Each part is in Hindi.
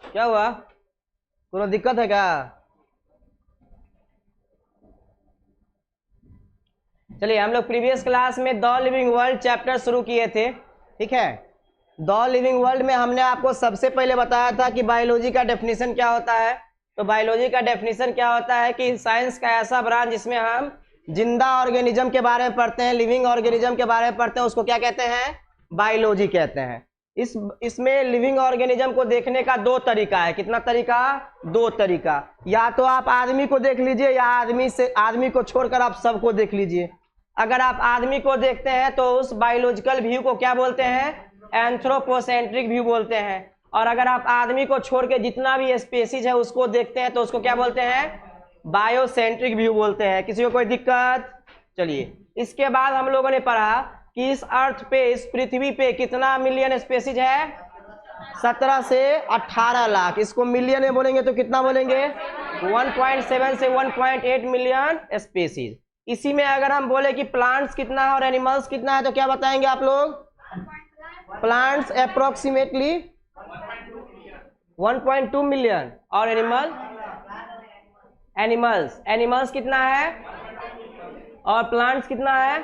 क्या हुआ, कोई दिक्कत है क्या? चलिए, हम लोग प्रीवियस क्लास में द लिविंग वर्ल्ड चैप्टर शुरू किए थे, ठीक है। द लिविंग वर्ल्ड में हमने आपको सबसे पहले बताया था कि बायोलॉजी का डेफिनेशन क्या होता है। तो बायोलॉजी का डेफिनेशन क्या होता है कि साइंस का ऐसा ब्रांच जिसमें हम जिंदा ऑर्गेनिज्म के बारे में पढ़ते हैं, लिविंग ऑर्गेनिज्म के बारे में पढ़ते हैं, उसको क्या कहते हैं? बायोलॉजी कहते हैं। इसमें लिविंग ऑर्गेनिज्म को देखने का दो तरीका है। कितना तरीका? दो तरीका। या तो आप आदमी को देख लीजिए, या आदमी को छोड़कर आप सबको देख लीजिए। अगर आप आदमी को देखते हैं तो उस बायोलॉजिकल व्यू को क्या बोलते हैं? एंथ्रोपोसेंट्रिक व्यू बोलते हैं। और अगर आप आदमी को छोड़ के जितना भी स्पेसीज है उसको देखते हैं तो उसको क्या बोलते हैं? बायोसेंट्रिक व्यू बोलते हैं। किसी को कोई दिक्कत? चलिए, इसके बाद हम लोगों ने पढ़ा कि इस अर्थ पे, इस पृथ्वी पे कितना मिलियन स्पेसीज है? 17 से 18 लाख। इसको मिलियन में बोलेंगे तो कितना बोलेंगे? 1.7 से 1.8 मिलियन स्पेसीज। इसी में अगर हम बोले कि प्लांट्स कितना है और एनिमल्स कितना है तो क्या बताएंगे आप लोग? प्लांट्स अप्रोक्सीमेटली 1.2 मिलियन और एनिमल्स कितना है और प्लांट्स कितना है?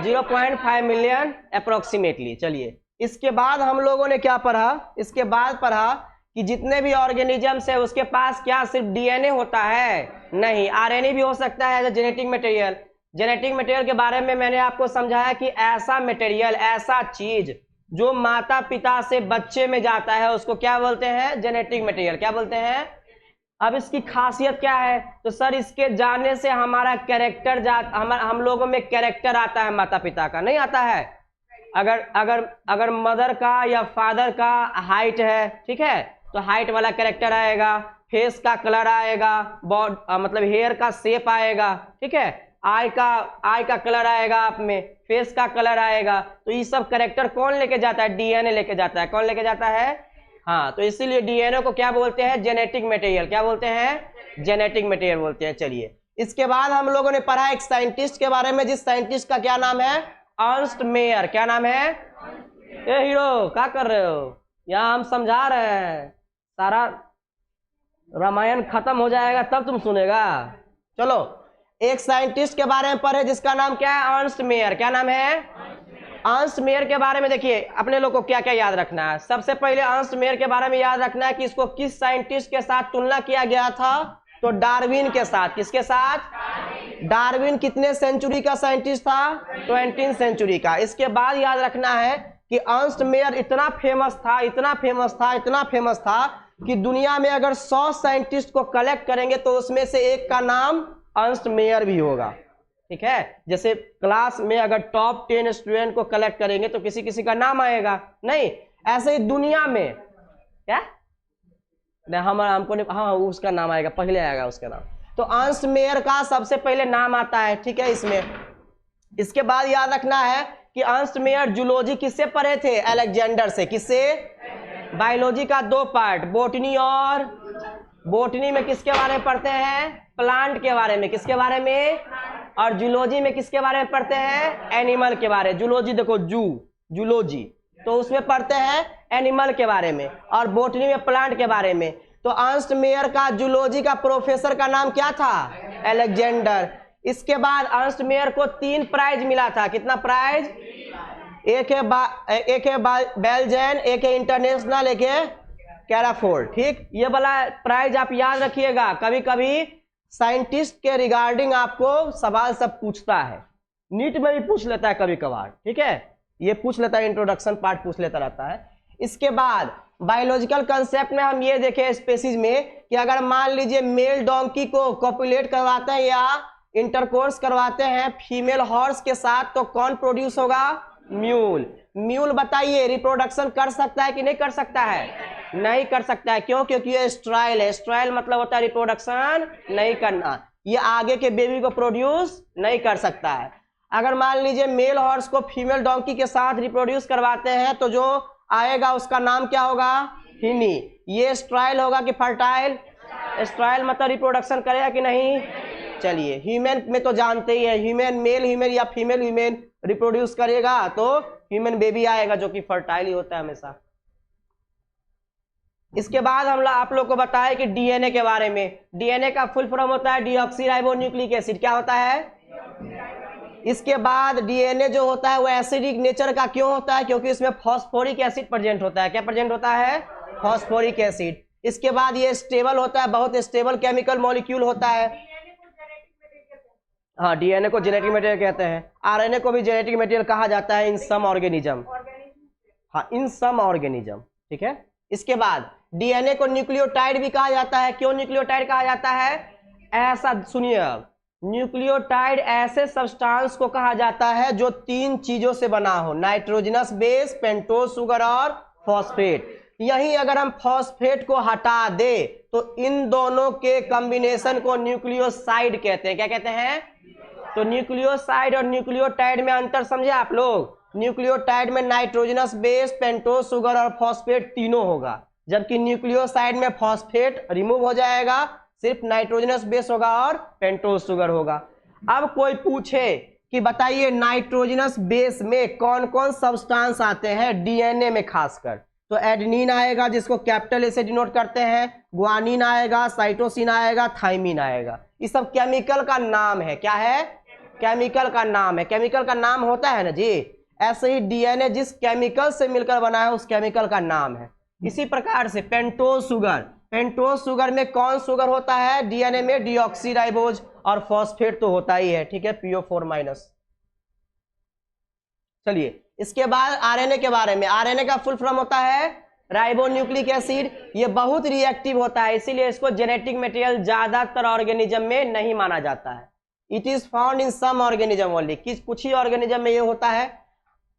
0.5 मिलियन अप्रोक्सीमेटली। चलिए, इसके बाद हम लोगों ने क्या पढ़ा? इसके बाद पढ़ा कि जितने भी ऑर्गेनिजम्स है उसके पास क्या सिर्फ डीएनए होता है? नहीं, आरएनए भी हो सकता है as genetic material. Genetic material के बारे में मैंने आपको समझाया कि ऐसा मटेरियल, ऐसा चीज जो माता पिता से बच्चे में जाता है उसको क्या बोलते हैं? Genetic material. क्या बोलते हैं? अब इसकी खासियत क्या है? तो सर, इसके जाने से हमारा कैरेक्टर हम लोगों में कैरेक्टर आता है, माता पिता का नहीं आता है। अगर मदर का या फादर का हाइट है, ठीक है, तो हाइट वाला कैरेक्टर आएगा, फेस का कलर आएगा, मतलब हेयर का शेप आएगा, ठीक है, आई का कलर आएगा, आप में फेस का कलर आएगा। तो ये सब कैरेक्टर कौन लेके जाता है? डीएनए लेके जाता है। कौन लेके जाता है? हाँ, तो इसीलिए डीएनए को क्या बोलते हैं? Genetic material. क्या बोलते हैं? जेनेटिक मटेरियल बोलते हैं। चलिए, इसके बाद हम लोगों ने पढ़ा एक साइंटिस्ट के बारे में, जिस साइंटिस्ट का क्या नाम है? Ernst Mayr. क्या नाम है? ए हीरो, क्या कर रहे हो? यहाँ हम समझा रहे हैं, सारा रामायण खत्म हो जाएगा तब तुम सुनेगा। चलो, एक साइंटिस्ट के बारे में पढ़े जिसका नाम क्या है? Ernst Mayr. क्या नाम है? अर्नस्ट मेयर के बारे में देखिए, अपने लोग को क्या क्या याद रखना है। सबसे पहले अर्नस्ट मेयर के बारे में याद रखना है कि इसको किस साइंटिस्ट के साथ तुलना किया गया था? तो डार्विन के साथ। किसके साथ? डार्विन कितने सेंचुरी का साइंटिस्ट था? 20वीं सेंचुरी का। इसके बाद याद रखना है कि अर्नस्ट मेयर इतना फेमस था कि दुनिया में अगर 100 साइंटिस्ट को कलेक्ट करेंगे तो उसमें से एक का नाम अर्नस्ट मेयर भी होगा, ठीक है। जैसे क्लास में अगर टॉप 10 स्टूडेंट को कलेक्ट करेंगे तो किसी किसी का नाम आएगा, नहीं, ऐसे ही दुनिया में क्या नहीं, हमको नहीं, हाँ उसका नाम आएगा, पहले आएगा उसका नाम। तो अर्नस्ट मेयर का सबसे पहले नाम आता है, ठीक है, इसमें। इसके बाद याद रखना है कि अर्नस्ट मेयर जूलॉजी किससे पढ़े थे? अलेक्जेंडर से। किससे? बायोलॉजी का दो पार्ट, बोटनी और बोटनी में किसके बारे में पढ़ते हैं? प्लांट के बारे में। किसके बारे में? और जूलॉजी में किसके बारे में पढ़ते हैं? एनिमल के बारे में। जूलॉजी देखो, जूलॉजी तो उसमें पढ़ते हैं एनिमल के बारे में, और बोटनी में प्लांट के बारे में। तो अर्नस्ट मेयर का जूलॉजी का प्रोफेसर का नाम क्या था? अलेक्जेंडर। इसके बाद अर्नस्ट मेयर को 3 प्राइज मिला था। कितना प्राइज? एक है बेल्जियन, एक है इंटरनेशनल, एक है कैराफोर्ड, ठीक। ये वाला प्राइज आप याद रखिएगा। कभी कभी साइंटिस्ट के रिगार्डिंग आपको सवाल सब पूछता है, नीट में भी पूछ लेता है कभी कभार, ठीक है, ये पूछ लेता है, इंट्रोडक्शन पार्ट पूछ लेता रहता है। इसके बाद बायोलॉजिकल कंसेप्ट में हम ये देखें स्पेसीज में कि अगर मान लीजिए मेल डोंकी को कॉपुलेट करवाते हैं या इंटरकोर्स करवाते हैं फीमेल हॉर्स के साथ, तो कौन प्रोड्यूस होगा? म्यूल। बताइए, रिप्रोडक्शन कर सकता है कि नहीं कर सकता है? नहीं कर सकता है। क्यों? क्योंकि ये स्ट्राइल है। स्ट्राइल मतलब होता है रिप्रोडक्शन नहीं करना, ये आगे के बेबी को प्रोड्यूस नहीं कर सकता है। अगर मान लीजिए मेल हॉर्स को फीमेल डोंकी के साथ रिप्रोड्यूस करवाते हैं तो जो आएगा उसका नाम क्या होगा? हिनी। ये स्ट्राइल होगा कि फर्टाइल? स्ट्राइल मतलब रिप्रोडक्शन करेगा कि नहीं? चलिए, ह्यूमन में तो जानते ही है, ह्यूमन मेल ह्यूमन या फीमेल ह्यूमन रिप्रोड्यूस करेगा तो ह्यूमन बेबी आएगा जो कि फर्टाइल ही होता है हमेशा। इसके बाद आप लोग को बताया कि डीएनए के बारे में। डीएनए का फुल फॉर्म होता है डीऑक्सीराइबोन्यूक्लिक एसिड। क्या होता है? इसके बाद डीएनए जो होता है वो एसिडिक नेचर का क्यों होता है? क्योंकि इसमें फॉस्फोरिक एसिड प्रेजेंट होता है। क्या प्रेजेंट होता है? Phosphoric acid. इसके बाद ये स्टेबल होता है, बहुत स्टेबल केमिकल मॉलिक्यूल होता है। हाँ, डीएनए को जेनेटिक मटेरियल कहते हैं। आरएनए को भी जेनेटिक मटेरियल कहा जाता है इन सम ऑर्गेनिज्म। हाँ, इन सम ऑर्गेनिज्म, ठीक है। इसके बाद डीएनए को न्यूक्लियोटाइड भी कहा जाता है। क्यों न्यूक्लियोटाइड कहा जाता है? ऐसा सुनिए, अब न्यूक्लियोटाइड ऐसे सब्सटेंस को कहा जाता है जो 3 चीजों से बना हो, नाइट्रोजनस बेस, पेंटोज शुगर और फॉस्फेट। यहीं अगर हम फॉस्फेट को हटा दे तो इन दोनों के कॉम्बिनेशन को न्यूक्लियोसाइड कहते हैं। क्या कहते हैं? तो न्यूक्लियोसाइड और न्यूक्लियोटाइड में अंतर समझे आप लोग? न्यूक्लियोटाइड में नाइट्रोजनस बेस, पेंटोज शुगर और फॉस्फेट तीनों होगा, जबकि न्यूक्लियोसाइड में फॉस्फेट रिमूव हो जाएगा, सिर्फ नाइट्रोजनस बेस होगा और पेंटोज शुगर होगा। अब कोई पूछे कि बताइए नाइट्रोजनस बेस में कौन कौन सब्सटेंस आते हैं डीएनए में खासकर, तो एडेनिन आएगा जिसको कैपिटल ए से डिनोट करते हैं, ग्वानिन आएगा, साइटोसिन आएगा, थाइमिन आएगा। ये सब केमिकल का नाम है। क्या है? केमिकल का नाम है। केमिकल का नाम होता है ना जी, ऐसे ही डीएनए जिस केमिकल से मिलकर बना है उस केमिकल का नाम है। इसी प्रकार से पेंटोज शुगर, पेंटोज शुगर में कौन शुगर होता है डीएनए में? डीऑक्सीराइबोज, और फॉस्फेट तो होता ही है, ठीक है, PO4-। चलिए इसके बाद आरएनए के बारे में। आरएनए का फुल फॉर्म होता है राइबोन्यूक्लिक एसिड। ये बहुत रिएक्टिव होता है, इसीलिए इसको जेनेटिक मटेरियल ज्यादातर ऑर्गेनिज्म में नहीं माना जाता है। It is found in some organism only, कुछ ही ऑर्गेनिज्म में ये होता है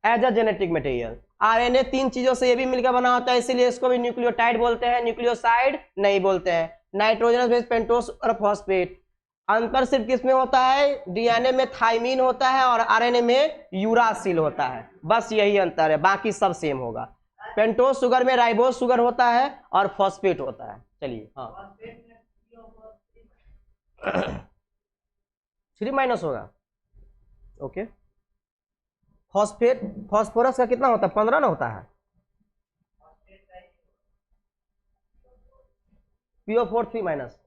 as a genetic material. RNA 3 चीजों से ये भी मिलकर बना होता है, इसीलिए इसको भी न्यूक्लियोटाइड बोलते हैं, न्यूक्लियोसाइड नहीं बोलते हैं। नाइट्रोजनस बेस, पेंटोज और फॉस्फेट। अंतर सिर्फ किसमें होता है? डीएनए में थाइमिन होता है और आरएनए में यूरासिल होता है, बस यही अंतर है, बाकी सब सेम होगा। पेंटोज शुगर में राइबोज शुगर होता है और फॉस्फेट होता है। चलिए, हाँ 3- होगा, ओके। फॉस्फेट, फॉस्फोरस का कितना होता है? 15 ना होता है। PO4 3-।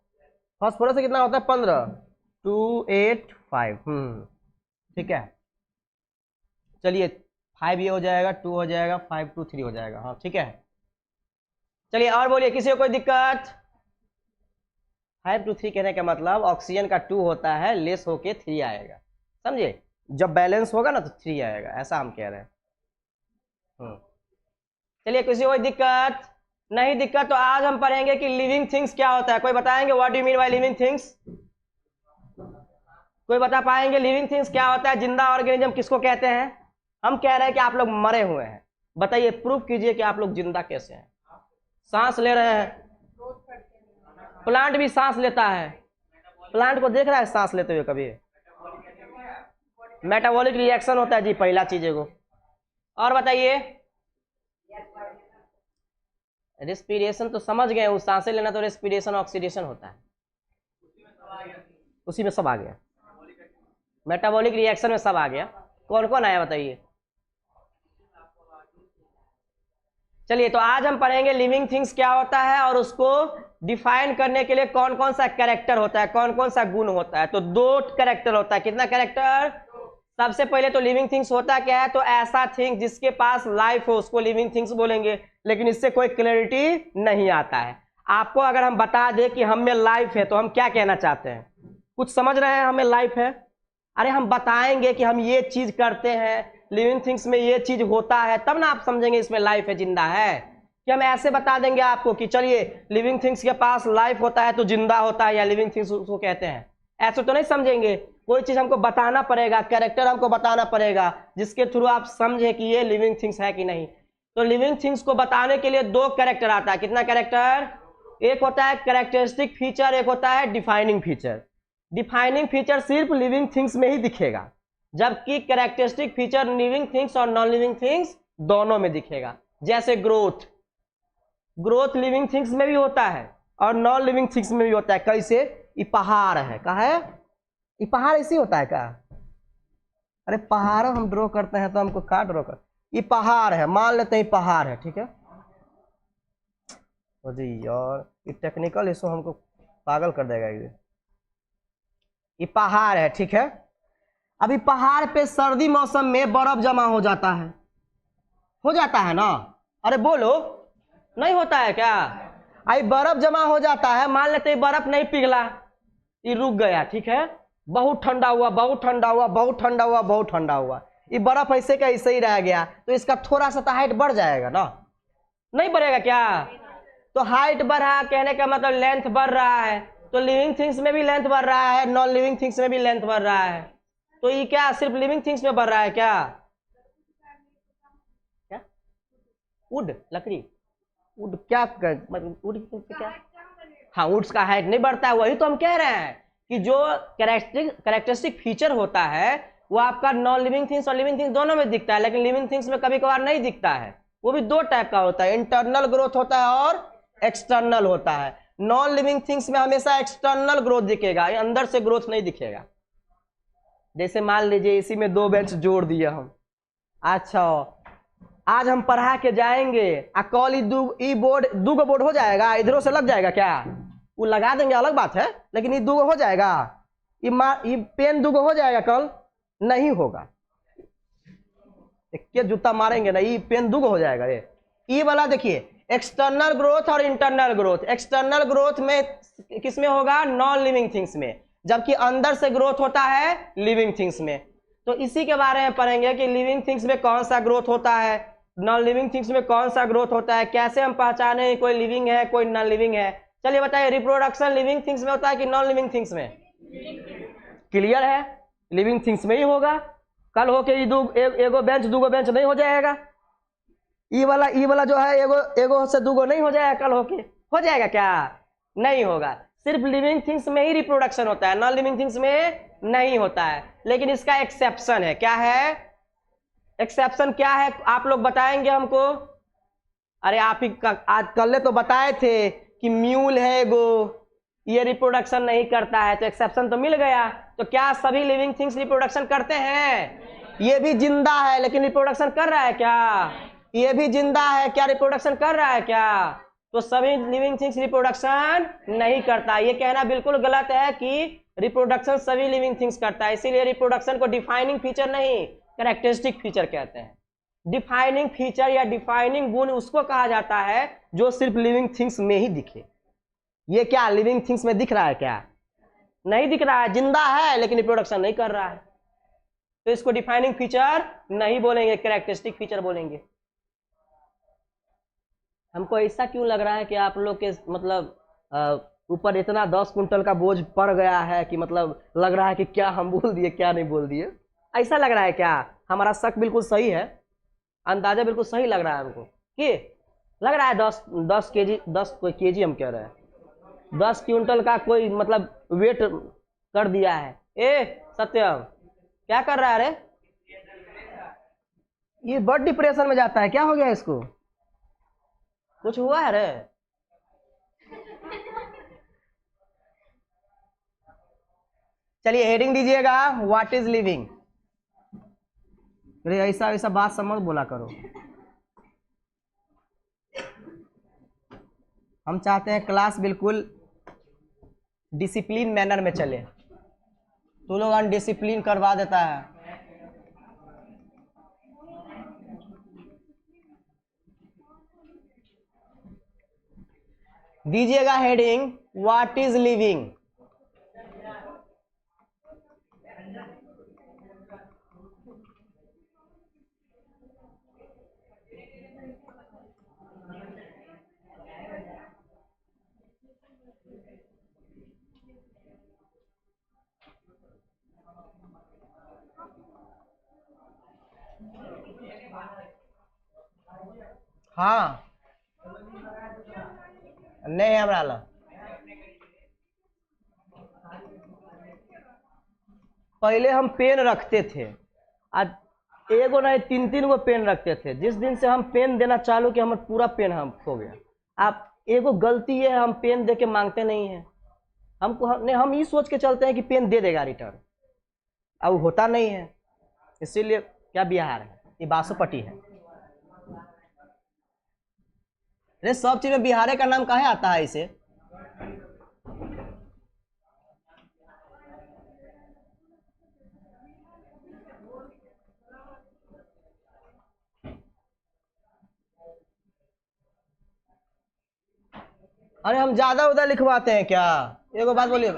फॉस्फोरस से कितना होता है? 15, 2, 8, 5। ठीक है। चलिए 5 ये हो जाएगा, 2 हो जाएगा, 5, 2, 3 हो जाएगा। हाँ ठीक है। चलिए और बोलिए, किसी को कोई दिक्कत? 5 to 3 कहने का मतलब ऑक्सीजन का 2 होता है, लेस होके 3 आएगा, समझे? जब बैलेंस होगा ना तो 3 आएगा, ऐसा हम कह रहे हैं। चलिए किसी को कोई दिक्कत? नहीं दिक्कत तो आज हम पढ़ेंगे कि लिविंग थिंग्स क्या होता है। कोई बताएंगे what do you mean by living things? कोई बता पाएंगे लिविंग थिंग्स क्या होता है? जिंदा ऑर्गेनिज्म किसको कहते हैं? हम कह रहे हैं कि आप लोग मरे हुए हैं, बताइए प्रूफ कीजिए कि आप लोग जिंदा कैसे हैं। सांस ले रहे हैं, प्लांट भी सांस लेता है। प्लांट को देख रहा है सांस लेते हुए कभी? मेटाबॉलिक रिएक्शन होता है जी, पहला चीज को। और बताइए, रेस्पिरेशन तो समझ गए, उस सांसें लेना तो रेस्पिरेशन ऑक्सीडेशन होता है, उसी में सब आ गया। मेटाबॉलिक रिएक्शन में सब आ गया। कौन कौन आया बताइए? चलिए तो आज हम पढ़ेंगे लिविंग थिंग्स क्या होता है और उसको डिफाइन करने के लिए कौन कौन सा कैरेक्टर होता है, कौन कौन सा गुण होता है। तो 2 कैरेक्टर होता है। कितना कैरेक्टर? सबसे पहले तो लिविंग थिंग्स होता क्या है? तो ऐसा थिंग जिसके पास लाइफ हो उसको लिविंग थिंग्स बोलेंगे, लेकिन इससे कोई क्लैरिटी नहीं आता है। आपको अगर हम बता दें कि हम में लाइफ है तो हम क्या कहना चाहते हैं? कुछ समझ रहे हैं हमें लाइफ है? अरे हम बताएंगे कि हम ये चीज करते हैं, लिविंग थिंग्स में ये चीज होता है, तब ना आप समझेंगे इसमें लाइफ है, जिंदा है। कि हम ऐसे बता देंगे आपको कि चलिए लिविंग थिंग्स के पास लाइफ होता है तो जिंदा होता है या लिविंग थिंग्स उसको कहते हैं, ऐसे तो नहीं समझेंगे। कोई चीज हमको बताना पड़ेगा, कैरेक्टर हमको बताना पड़ेगा जिसके थ्रू आप समझे कि ये लिविंग थिंग्स है कि नहीं। तो लिविंग थिंग्स को बताने के लिए 2 कैरेक्टर आता है। कितना कैरेक्टर? एक होता है कैरेक्टरिस्टिक फीचर, एक होता है डिफाइनिंग फीचर। डिफाइनिंग फीचर सिर्फ लिविंग थिंग्स में ही दिखेगा, जबकि कैरेक्टरिस्टिक फीचर लिविंग थिंग्स और नॉन लिविंग थिंग्स दोनों में दिखेगा। जैसे ग्रोथ, ग्रोथ लिविंग थिंग्स में भी होता है और नॉन लिविंग थिंग्स में भी होता है। कैसे? ये पहाड़ है, कहा है ये पहाड़ ऐसे होता है क्या? अरे पहाड़ हम ड्रॉ करते हैं तो हमको क्या ड्रॉ कर, ये पहाड़ है, मान लेते हैं पहाड़ है, ठीक है। ओ जी यार, ये टेक्निकल इशू हमको पागल कर देगा ये पहाड़ है, ठीक है। अभी पहाड़ पे सर्दी मौसम में बर्फ जमा हो जाता है ना। अरे बोलो, नहीं होता है क्या? आई बर्फ जमा हो जाता है, मान लेते हैं बर्फ नहीं पिघला, ये रुक गया, ठीक है। बहुत ठंडा हुआ, बहुत ठंडा हुआ, बहुत ठंडा हुआ, बहुत ठंडा हुआ, ये बर्फ ऐसे का ऐसे ही रह गया, तो इसका थोड़ा सा तो हाइट बढ़ जाएगा ना, नहीं बढ़ेगा क्या? तो हाइट बढ़ा कहने का मतलब लेंथ बढ़ रहा है, तो लिविंग थिंग्स में भी लेंथ बढ़ रहा है, नॉन लिविंग थिंग्स में भी लेंथ बढ़ रहा है। तो ये क्या सिर्फ लिविंग थिंग्स में बढ़ रहा है क्या? क्या वुड, लकड़ी, वुड क्या मतलब वुड क्या? हाँ, वुड्स का हाइट नहीं बढ़ता है, वही तो हम कह रहे हैं कि जो कैरेक्टरिस्टिक फीचर होता है वो आपका नॉन लिविंग थिंग्स और लिविंग थिंग्स दोनों में दिखता है, लेकिन लिविंग थिंग्स में कभी कभार नहीं दिखता है। वो भी दो टाइप का होता है, इंटरनल ग्रोथ होता है और एक्सटर्नल होता है। नॉन लिविंग थिंग्स में हमेशा एक्सटर्नल ग्रोथ दिखेगा, अंदर से ग्रोथ नहीं दिखेगा। जैसे मान लीजिए इसी में 2 बेंच जोड़ दिया हम, अच्छा आज हम पढ़ा के जाएंगे, कॉल ई बोर्ड दूगो बोर्ड हो जाएगा, इधरों से लग जाएगा क्या? वो लगा देंगे अलग बात है, लेकिन ये दूगो हो जाएगा, ये पेन दूगो हो जाएगा कल? नहीं होगा, क्या जूता मारेंगे ना, ये पेन दूगो हो जाएगा। ये वाला देखिए, एक्सटर्नल ग्रोथ और इंटरनल ग्रोथ। एक्सटर्नल ग्रोथ में किसमें होगा? नॉन लिविंग थिंग्स में, जबकि अंदर से ग्रोथ होता है लिविंग थिंग्स में। तो इसी के बारे में पढ़ेंगे कि लिविंग थिंग्स में कौन सा ग्रोथ होता है, नॉन लिविंग थिंग्स में कौन सा ग्रोथ होता है, कैसे हम पहचाने कोई लिविंग है कोई नॉन लिविंग है। चलिए बताइए, रिप्रोडक्शन लिविंग थिंग्स में होता है कि नॉन लिविंग थिंग्स में? क्लियर है, लिविंग थिंग्स में ही होगा। कल हो के एगो बेंच दूगो बेंच नहीं हो जाएगा, ई वाला जो है एगो से दूगो नहीं हो जाएगा, कल हो जाएगा क्या? नहीं होगा। सिर्फ लिविंग थिंग्स में ही रिप्रोडक्शन होता है, नॉन लिविंग थिंग्स में नहीं होता है। लेकिन इसका एक्सेप्शन है, क्या है एक्सेप्शन? क्या है आप लोग बताएंगे हमको? अरे आप ही आज कल तो बताए थे कि म्यूल है एगो, ये रिप्रोडक्शन नहीं करता है, तो एक्सेप्शन तो मिल गया। तो क्या सभी लिविंग थिंग्स रिप्रोडक्शन करते हैं? ये भी जिंदा है लेकिन रिप्रोडक्शन कर रहा है क्या? ये भी जिंदा है, क्या रिप्रोडक्शन कर रहा है क्या? तो सभी लिविंग थिंग्स रिप्रोडक्शन नहीं करता। ये कहना बिल्कुल गलत है कि रिप्रोडक्शन सभी लिविंग थिंग्स करता है। इसीलिए रिप्रोडक्शन को डिफाइनिंग फीचर नहीं, कैरेक्टरिस्टिक फीचर कहते हैं। डिफाइनिंग फीचर या डिफाइनिंग गुण उसको कहा जाता है जो सिर्फ लिविंग थिंग्स में ही दिखे। ये क्या लिविंग थिंग्स में दिख रहा है क्या? नहीं दिख रहा है, जिंदा है लेकिन रिप्रोडक्शन नहीं कर रहा है, तो इसको डिफाइनिंग फीचर नहीं बोलेंगे, कैरेक्टरिस्टिक फीचर बोलेंगे। हमको ऐसा क्यों लग रहा है कि आप लोग के मतलब ऊपर इतना 10 कुंटल का बोझ पड़ गया है कि मतलब लग रहा है कि क्या हम बोल दिए क्या नहीं बोल दिए, ऐसा लग रहा है क्या? हमारा शक बिल्कुल सही है, अंदाजा बिल्कुल सही लग रहा है हमको कि लग रहा है 10 केजी, 10 कोई केजी हम कह रहे हैं, 10 क्विंटल का कोई मतलब वेट कर दिया है। ए सत्यम, क्या कर रहा है रे? ये बड़ डिप्रेशन में जाता है, क्या हो गया इसको? कुछ हुआ है रे? चलिए हेडिंग दीजिएगा, व्हाट इज लिविंग। अरे ऐसा ऐसा बात समझ बोला करो, हम चाहते हैं क्लास बिल्कुल डिसिप्लिन मैनर में चले, तो लोग अनडिसिप्लिन करवा देता है। दीजिएगा हेडिंग, व्हाट इज लिविंग। हाँ नहीं हमरा ला पहले हम पेन रखते थे, आज एगो नहीं 3-3 गो पेन रखते थे। जिस दिन से हम पेन देना चालू किया हमारा पूरा पेन हम खो गया। आप एगो गलती है, हम पेन दे के मांगते नहीं है, हम ये सोच के चलते हैं कि पेन दे देगा रिटर्न, अब होता नहीं है। इसीलिए क्या बिहार है, ये बासोपट्टी है। अरे सब चीज में बिहारे का नाम काहे आता है इसे? अरे हम ज्यादा उधर लिखवाते हैं क्या? एगो बात बोलिए।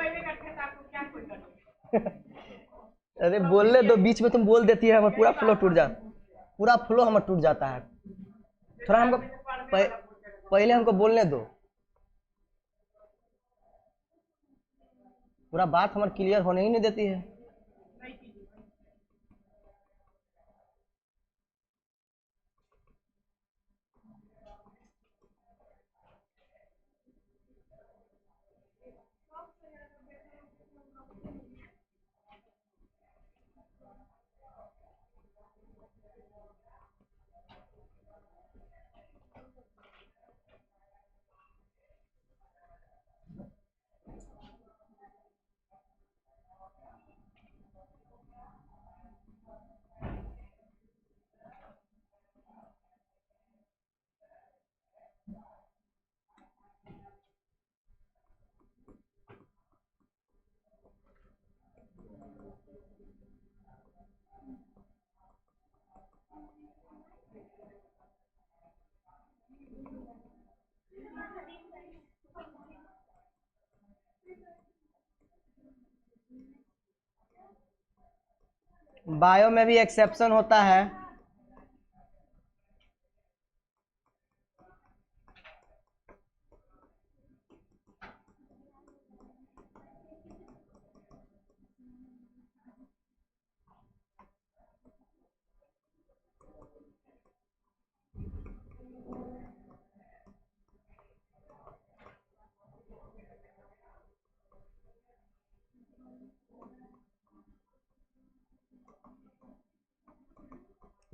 अरे बोलने दो, बीच में तुम बोल देती है, हमारा पूरा फ्लो टूट जाता, पूरा फ्लो हमारा टूट जाता है। थोड़ा हमको पहले हमको बोलने दो, पूरा बात हमारा क्लियर होने ही नहीं देती है। बायो में भी एक्सेप्शन होता है।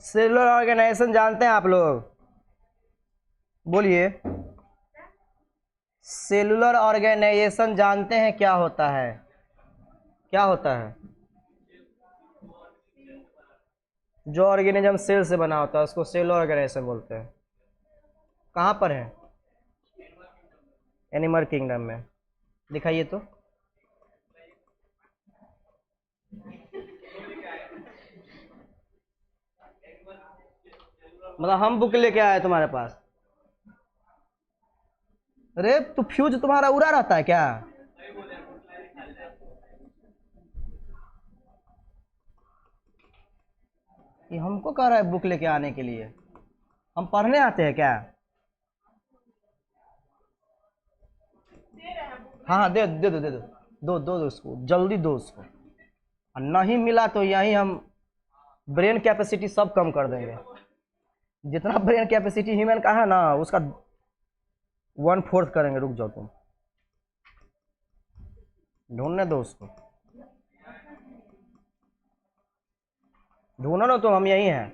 सेलुलर ऑर्गेनाइजेशन जानते हैं आप लोग? बोलिए। सेलुलर ऑर्गेनाइजेशन जानते हैं क्या होता है? क्या होता है? जो ऑर्गेनिज्म सेल से बना होता है उसको सेलुलर ऑर्गेनाइजेशन बोलते हैं। कहाँ पर है? एनिमल किंगडम में। दिखाइए तो। मतलब हम बुक लेके आए तुम्हारे पास? अरे तो फ्यूज तुम्हारा उड़ा रहता है क्या? ये हमको कह रहा है बुक लेके आने के लिए? हम पढ़ने आते हैं क्या? हाँ हाँ, दे दे दो दे दो, दो दो दो उसको, जल्दी दो उसको। और नहीं मिला तो यहीं हम ब्रेन कैपेसिटी सब कम कर देंगे। जितना ब्रेन कैपेसिटी ह्यूमन का है ना, उसका 1/4 करेंगे। रुक जाओ तुम, ढूंढने दो उसको। ढूंढो ना, तो हम यही हैं।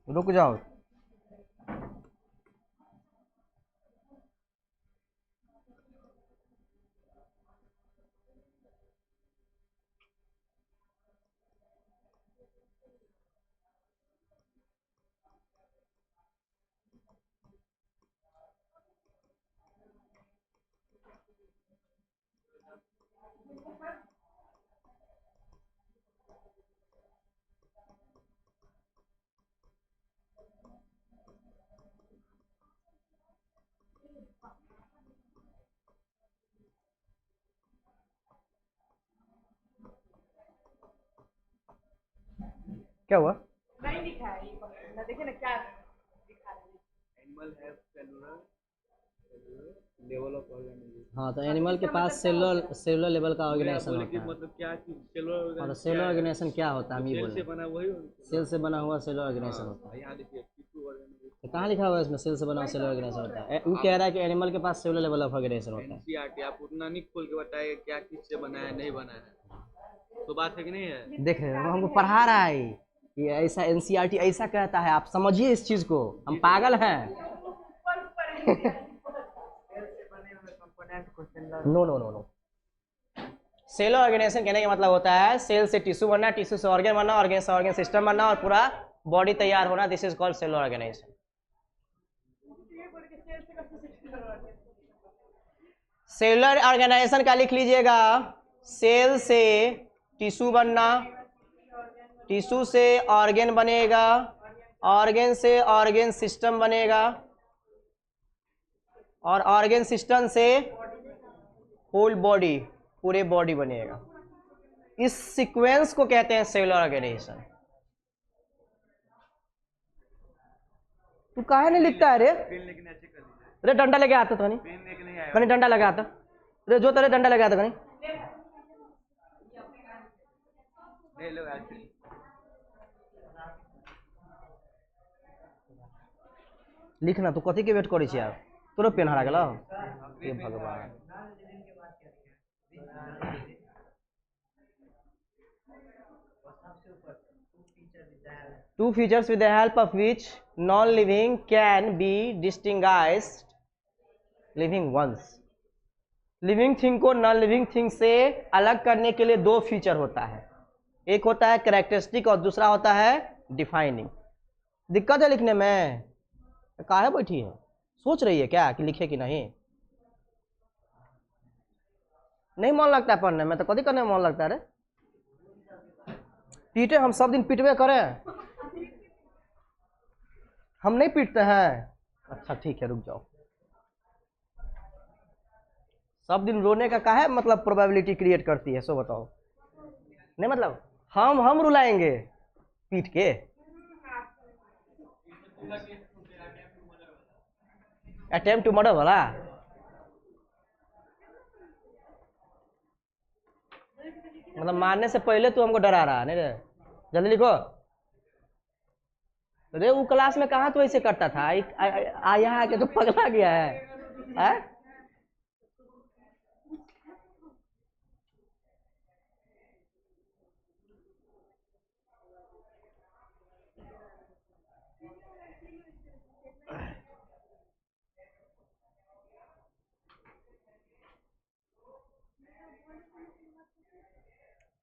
रुक जाओ। क्या हुआ? नहीं लिखा है ये ना, देखिए ना क्या दिखा रहे हैं। Animal have cellular level of organization. हाँ, तो एनिमल के पास सेलुलर सेलुलर लेवल का ऑर्गेनाइजेशन होता है। मतलब क्या कि सेलुलर और सेलुलर ऑर्गेनाइजेशन क्या होता है हम ये सेल से बोले? बना वही सेल से बना हुआ सेलुलर ऑर्गेनाइजेशन होता है। यहाँ देखिए टिश्यू ऑर्गेनाइजेशन। तो कहाँ लिखा हुआ है इसमें सेल से बना हुआ सेलुलर ऑर्गेनाइजेशन होता है? वो कह रहा है कि एनिमल के पास सेलुलर लेवल ऑफ ऑर्गेनाइजेशन होता है। एनसीईआरटी आप उतना नहीं खोल के बताएगा क्या किससे बना है नहीं बना है, तो बात है कि नहीं है। देख रहे हो, हमको पढ़ा रहा है कि ऐसा एनसीईआरटी ऐसा कहता है, आप समझिए इस चीज को, हम पागल हैं। No no no no, cell organization कहने का मतलब होता है सेल से टिश्यू बनना, टिश्यू से ऑर्गन बनना, ऑर्गन से ऑर्गन सिस्टम बनना और पूरा बॉडी तैयार होना। This is called cell organization. Cellular organization का लिख लीजिएगा, सेल से टिश्यू बनना, टिश्यू से ऑर्गन बनेगा, ऑर्गन से ऑर्गन सिस्टम बनेगा और ऑर्गन सिस्टम से होल बॉडी, पूरे बॉडी बनेगा। इस सीक्वेंस को कहते हैं सेलुलर ऑर्गेनाइजेशन। तू काहे नहीं लिखता है रे? अरे डंडा लेके आता तो नहीं, कहीं डंडा लगा आता। अरे जो तेरे डंडा लगा आता कहीं। लिखना तू कथी के वेट करी छी यार? तोरो पेन हरा गेलो? हे भगवान। Two features with the help of which non-living can be distinguished living ones। Living thing को नॉन लिविंग थिंग से अलग करने के लिए दो फीचर होता है, एक होता है कैरेक्टरिस्टिक और दूसरा होता है डिफाइनिंग। दिक्कत है लिखने में? काहे बैठी है? सोच रही है क्या कि लिखे कि नहीं? नहीं मन लगता है पढ़ने में तो कभी करने में मन लगता है रे? पीटे हम सब दिन पीटवे करें? हम नहीं पीटते हैं? अच्छा ठीक है रुक जाओ। सब दिन रोने का काहे मतलब प्रोबेबिलिटी क्रिएट करती है सो बताओ? नहीं मतलब हम रुलाएंगे पीट के? अटेम्प्ट टू मर्डर वाला? मतलब मारने से पहले तू हमको डरा रहा है? नहीं रे, जल्दी लिखो। अरे वो क्लास में कहाँ तो ऐसे करता था, यहाँ आके तो पगला गया है?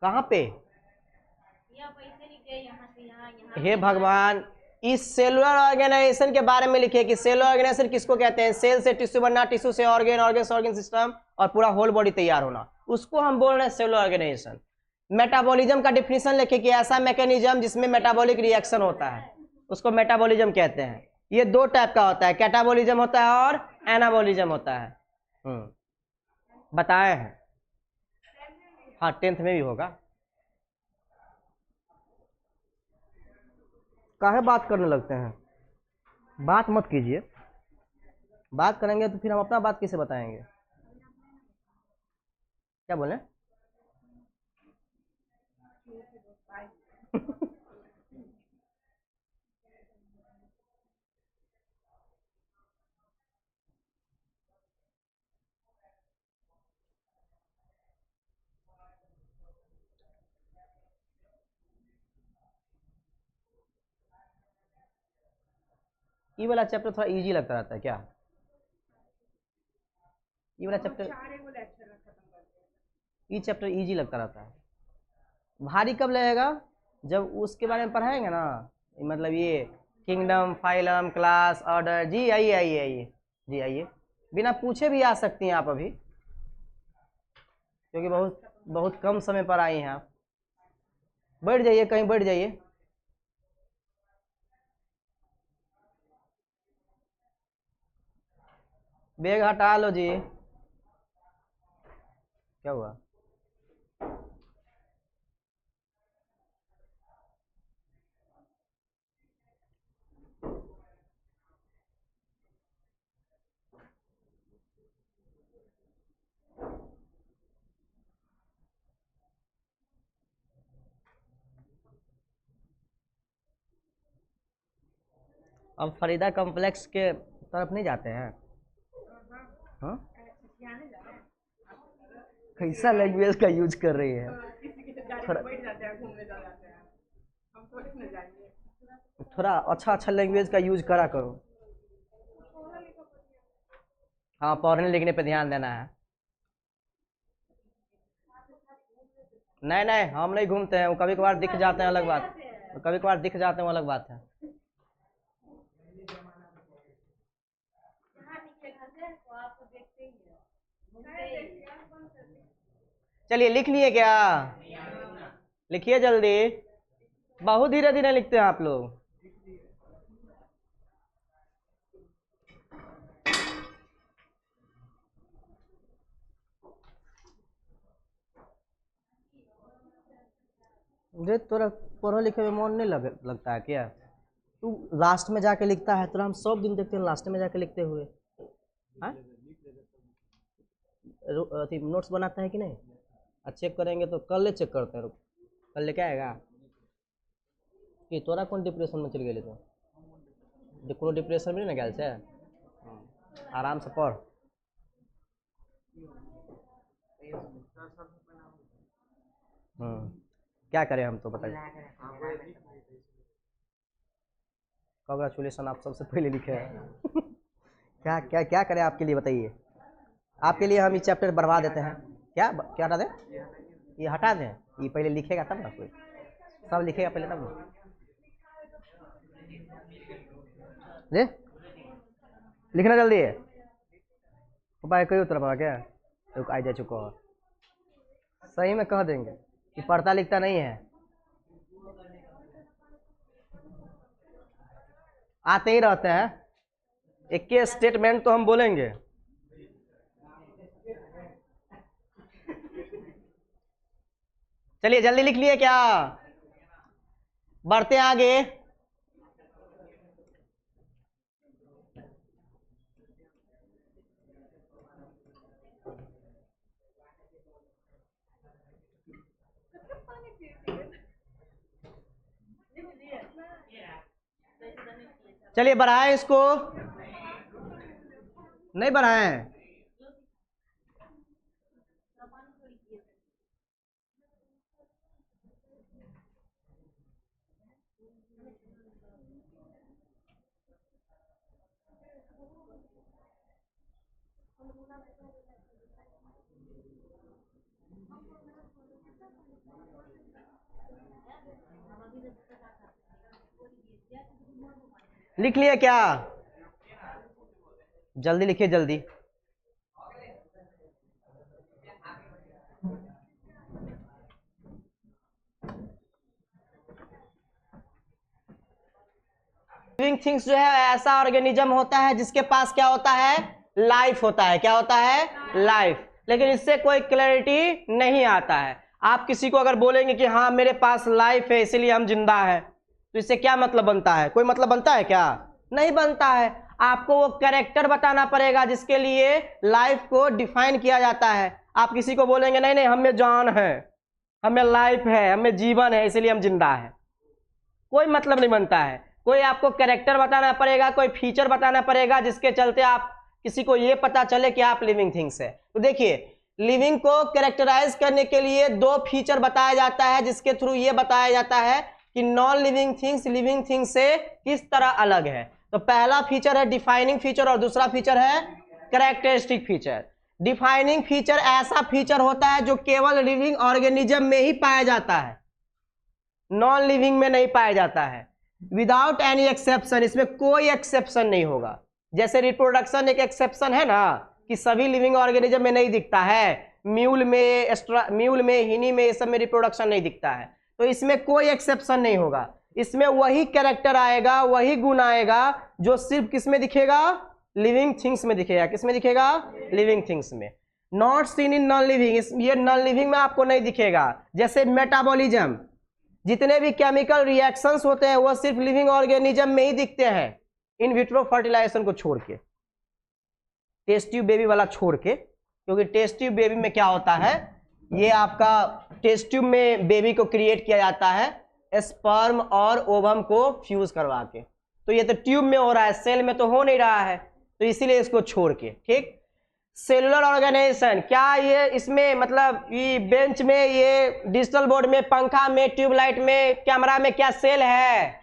कहाँ पे? हे भगवान, इस सेलुलर ऑर्गेनाइजेशन के बारे में लिखिए कि सेलुलर ऑर्गेनाइजेशन किसको कहते हैं। सेल से टिश्यू बनना, टिश्यू से ऑर्गन, ऑर्गन से ऑर्गन सिस्टम और पूरा होल बॉडी तैयार होना, उसको हम बोल रहे हैं सेलुलर ऑर्गेनाइजेशन। मेटाबॉलिज्म का डिफिनेशन लिखिए कि ऐसा मैकेनिज्म जिसमें मेटाबॉलिक रिएक्शन होता है उसको मेटाबॉलिज्म कहते हैं। ये दो टाइप का होता है, कैटाबॉलिज्म होता है और एनाबॉलिज्म होता है। बताए हैं, हाँ 10th में भी होगा। काहे बात करने लगते हैं? बात मत कीजिए, बात करेंगे तो फिर हम अपना बात किसे बताएंगे? क्या बोले? ये वाला चैप्टर थोड़ा इजी लगता रहता है क्या? ये वाला चैप्टर, ये चैप्टर इजी लगता रहता है। भारी कब लगेगा? जब उसके बारे में पढ़ाएंगे ना, मतलब ये किंगडम, फाइलम, क्लास, ऑर्डर। जी आइए आइए आइए, जी आइए, बिना पूछे भी आ सकती हैं आप अभी, क्योंकि बहुत बहुत कम समय पर आई हैं आप। बैठ जाइए, कहीं बैठ जाइए। बैग हटा लो जी। क्या हुआ? अब फरीदा कॉम्प्लेक्स के तरफ नहीं जाते हैं? हाँ, कैसा लैंग्वेज का यूज कर रही है? थोड़ा अच्छा अच्छा लैंग्वेज का यूज करा करो। हाँ, पढ़ने लिखने पे ध्यान देना है। नहीं नहीं, हम नहीं घूमते हैं, वो कभी कभार दिख जाते हैं, अलग बात। कभी कभार दिख जाते हैं, वो अलग बात है। चलिए लिख लिए क्या? लिखिए जल्दी, बहुत धीरे धीरे लिखते हैं आप लोग। मुझे तोरा पढ़े लिखे में मन नहीं लगता है क्या? तू लास्ट में जाके लिखता है, तोरा हम सब दिन देखते हैं लास्ट में जाके लिखते हुए। हाँ, अथी नोट्स बनाता है कि नहीं? चेक करेंगे तो कल ले चेक करते हैं, रुक कल लेके आएगा। कि तोरा कौन डिप्रेशन में चल गए? तो कोनो डिप्रेशन में नहीं ना गया से, आराम से पढ़। क्या करें हम तो बताइए। कांग्रेचुलेसन, आप सबसे पहले लिखे हैं। क्या क्या क्या करें आपके लिए बताइए? आपके लिए हम ये चैप्टर बढ़वा देते हैं। क्या क्या हटा दें? ये हटा दें? ये पहले लिखेगा तब ना, कोई सब लिखेगा पहले तब ना। ले लिखना जल्दी है भाई, कही उतर पड़ा क्या? तो आ जा चुका है, सही में कह देंगे कि पढ़ता लिखता नहीं है। आते ही रहते हैं, एक के स्टेटमेंट तो हम बोलेंगे। चलिए जल्दी लिख लिए क्या? बढ़ते आगे। चलिए बढ़ाएं इसको, नहीं बढ़ाएं। लिख लिया क्या? जल्दी लिखिए जल्दी। लिविंग थिंग्स जो है ऐसा ऑर्गेनिज्म होता है जिसके पास क्या होता है? लाइफ होता है। क्या होता है? लाइफ। लेकिन इससे कोई क्लैरिटी नहीं आता है। आप किसी को अगर बोलेंगे कि हाँ मेरे पास लाइफ है इसीलिए हम जिंदा है, तो इससे क्या मतलब बनता है? कोई मतलब बनता है क्या? नहीं बनता है। आपको वो कैरेक्टर बताना पड़ेगा जिसके लिए लाइफ को डिफाइन किया जाता है। आप किसी को बोलेंगे नहीं नहीं हमें जान है, हमें लाइफ है, हमें जीवन है इसलिए हम जिंदा है, कोई मतलब नहीं बनता है। कोई आपको कैरेक्टर बताना पड़ेगा, कोई फीचर बताना पड़ेगा जिसके चलते आप किसी को ये पता चले कि आप लिविंग थिंग्स है। तो देखिए लिविंग को कैरेक्टराइज करने के लिए दो फीचर बताया जाता है जिसके थ्रू ये बताया जाता है कि non living things living things से किस तरह अलग है। तो पहला फीचर है डिफाइनिंग फीचर और दूसरा फीचर है कैरेक्टरिस्टिक फीचर। डिफाइनिंग फीचर ऐसा फीचर होता है जो केवल लिविंग ऑर्गेनिज्म में ही पाया जाता है, नॉन लिविंग में नहीं पाया जाता है। विदाउट एनी एक्सेप्शन, इसमें कोई एक्सेप्शन नहीं होगा। जैसे रिप्रोडक्शन एक एक्सेप्शन है ना, कि सभी लिविंग ऑर्गेनिज्म में नहीं दिखता है, म्यूल में हिनी में ये सब में रिप्रोडक्शन नहीं दिखता है, तो इसमें कोई एक्सेप्शन नहीं होगा। इसमें वही कैरेक्टर आएगा, वही गुण आएगा जो सिर्फ किस में दिखेगा? लिविंग थिंग्स में दिखेगा। किस में दिखेगा? लिविंग थिंग्स में। Not seen in non living, ये नॉन लिविंग में आपको नहीं दिखेगा। जैसे मेटाबॉलिज्म, जितने भी केमिकल रिएक्शंस होते हैं वो सिर्फ लिविंग ऑर्गेनिज्म में ही दिखते हैं, इन विट्रो फर्टिलाइजेशन को छोड़ के, टेस्ट ट्यूब बेबी वाला छोड़ के। क्योंकि टेस्ट ट्यूब बेबी में क्या होता है, ये आपका टेस्ट ट्यूब में बेबी को क्रिएट किया जाता है स्पर्म और ओवम को फ्यूज करवा के, तो ये तो ट्यूब में हो रहा है, सेल में तो हो नहीं रहा है, तो इसीलिए इसको छोड़ के। ठीक, सेलुलर ऑर्गेनाइजेशन, क्या ये इसमें मतलब ये बेंच में, ये डिजिटल बोर्ड में, पंखा में, ट्यूबलाइट में, कैमरा में क्या सेल है?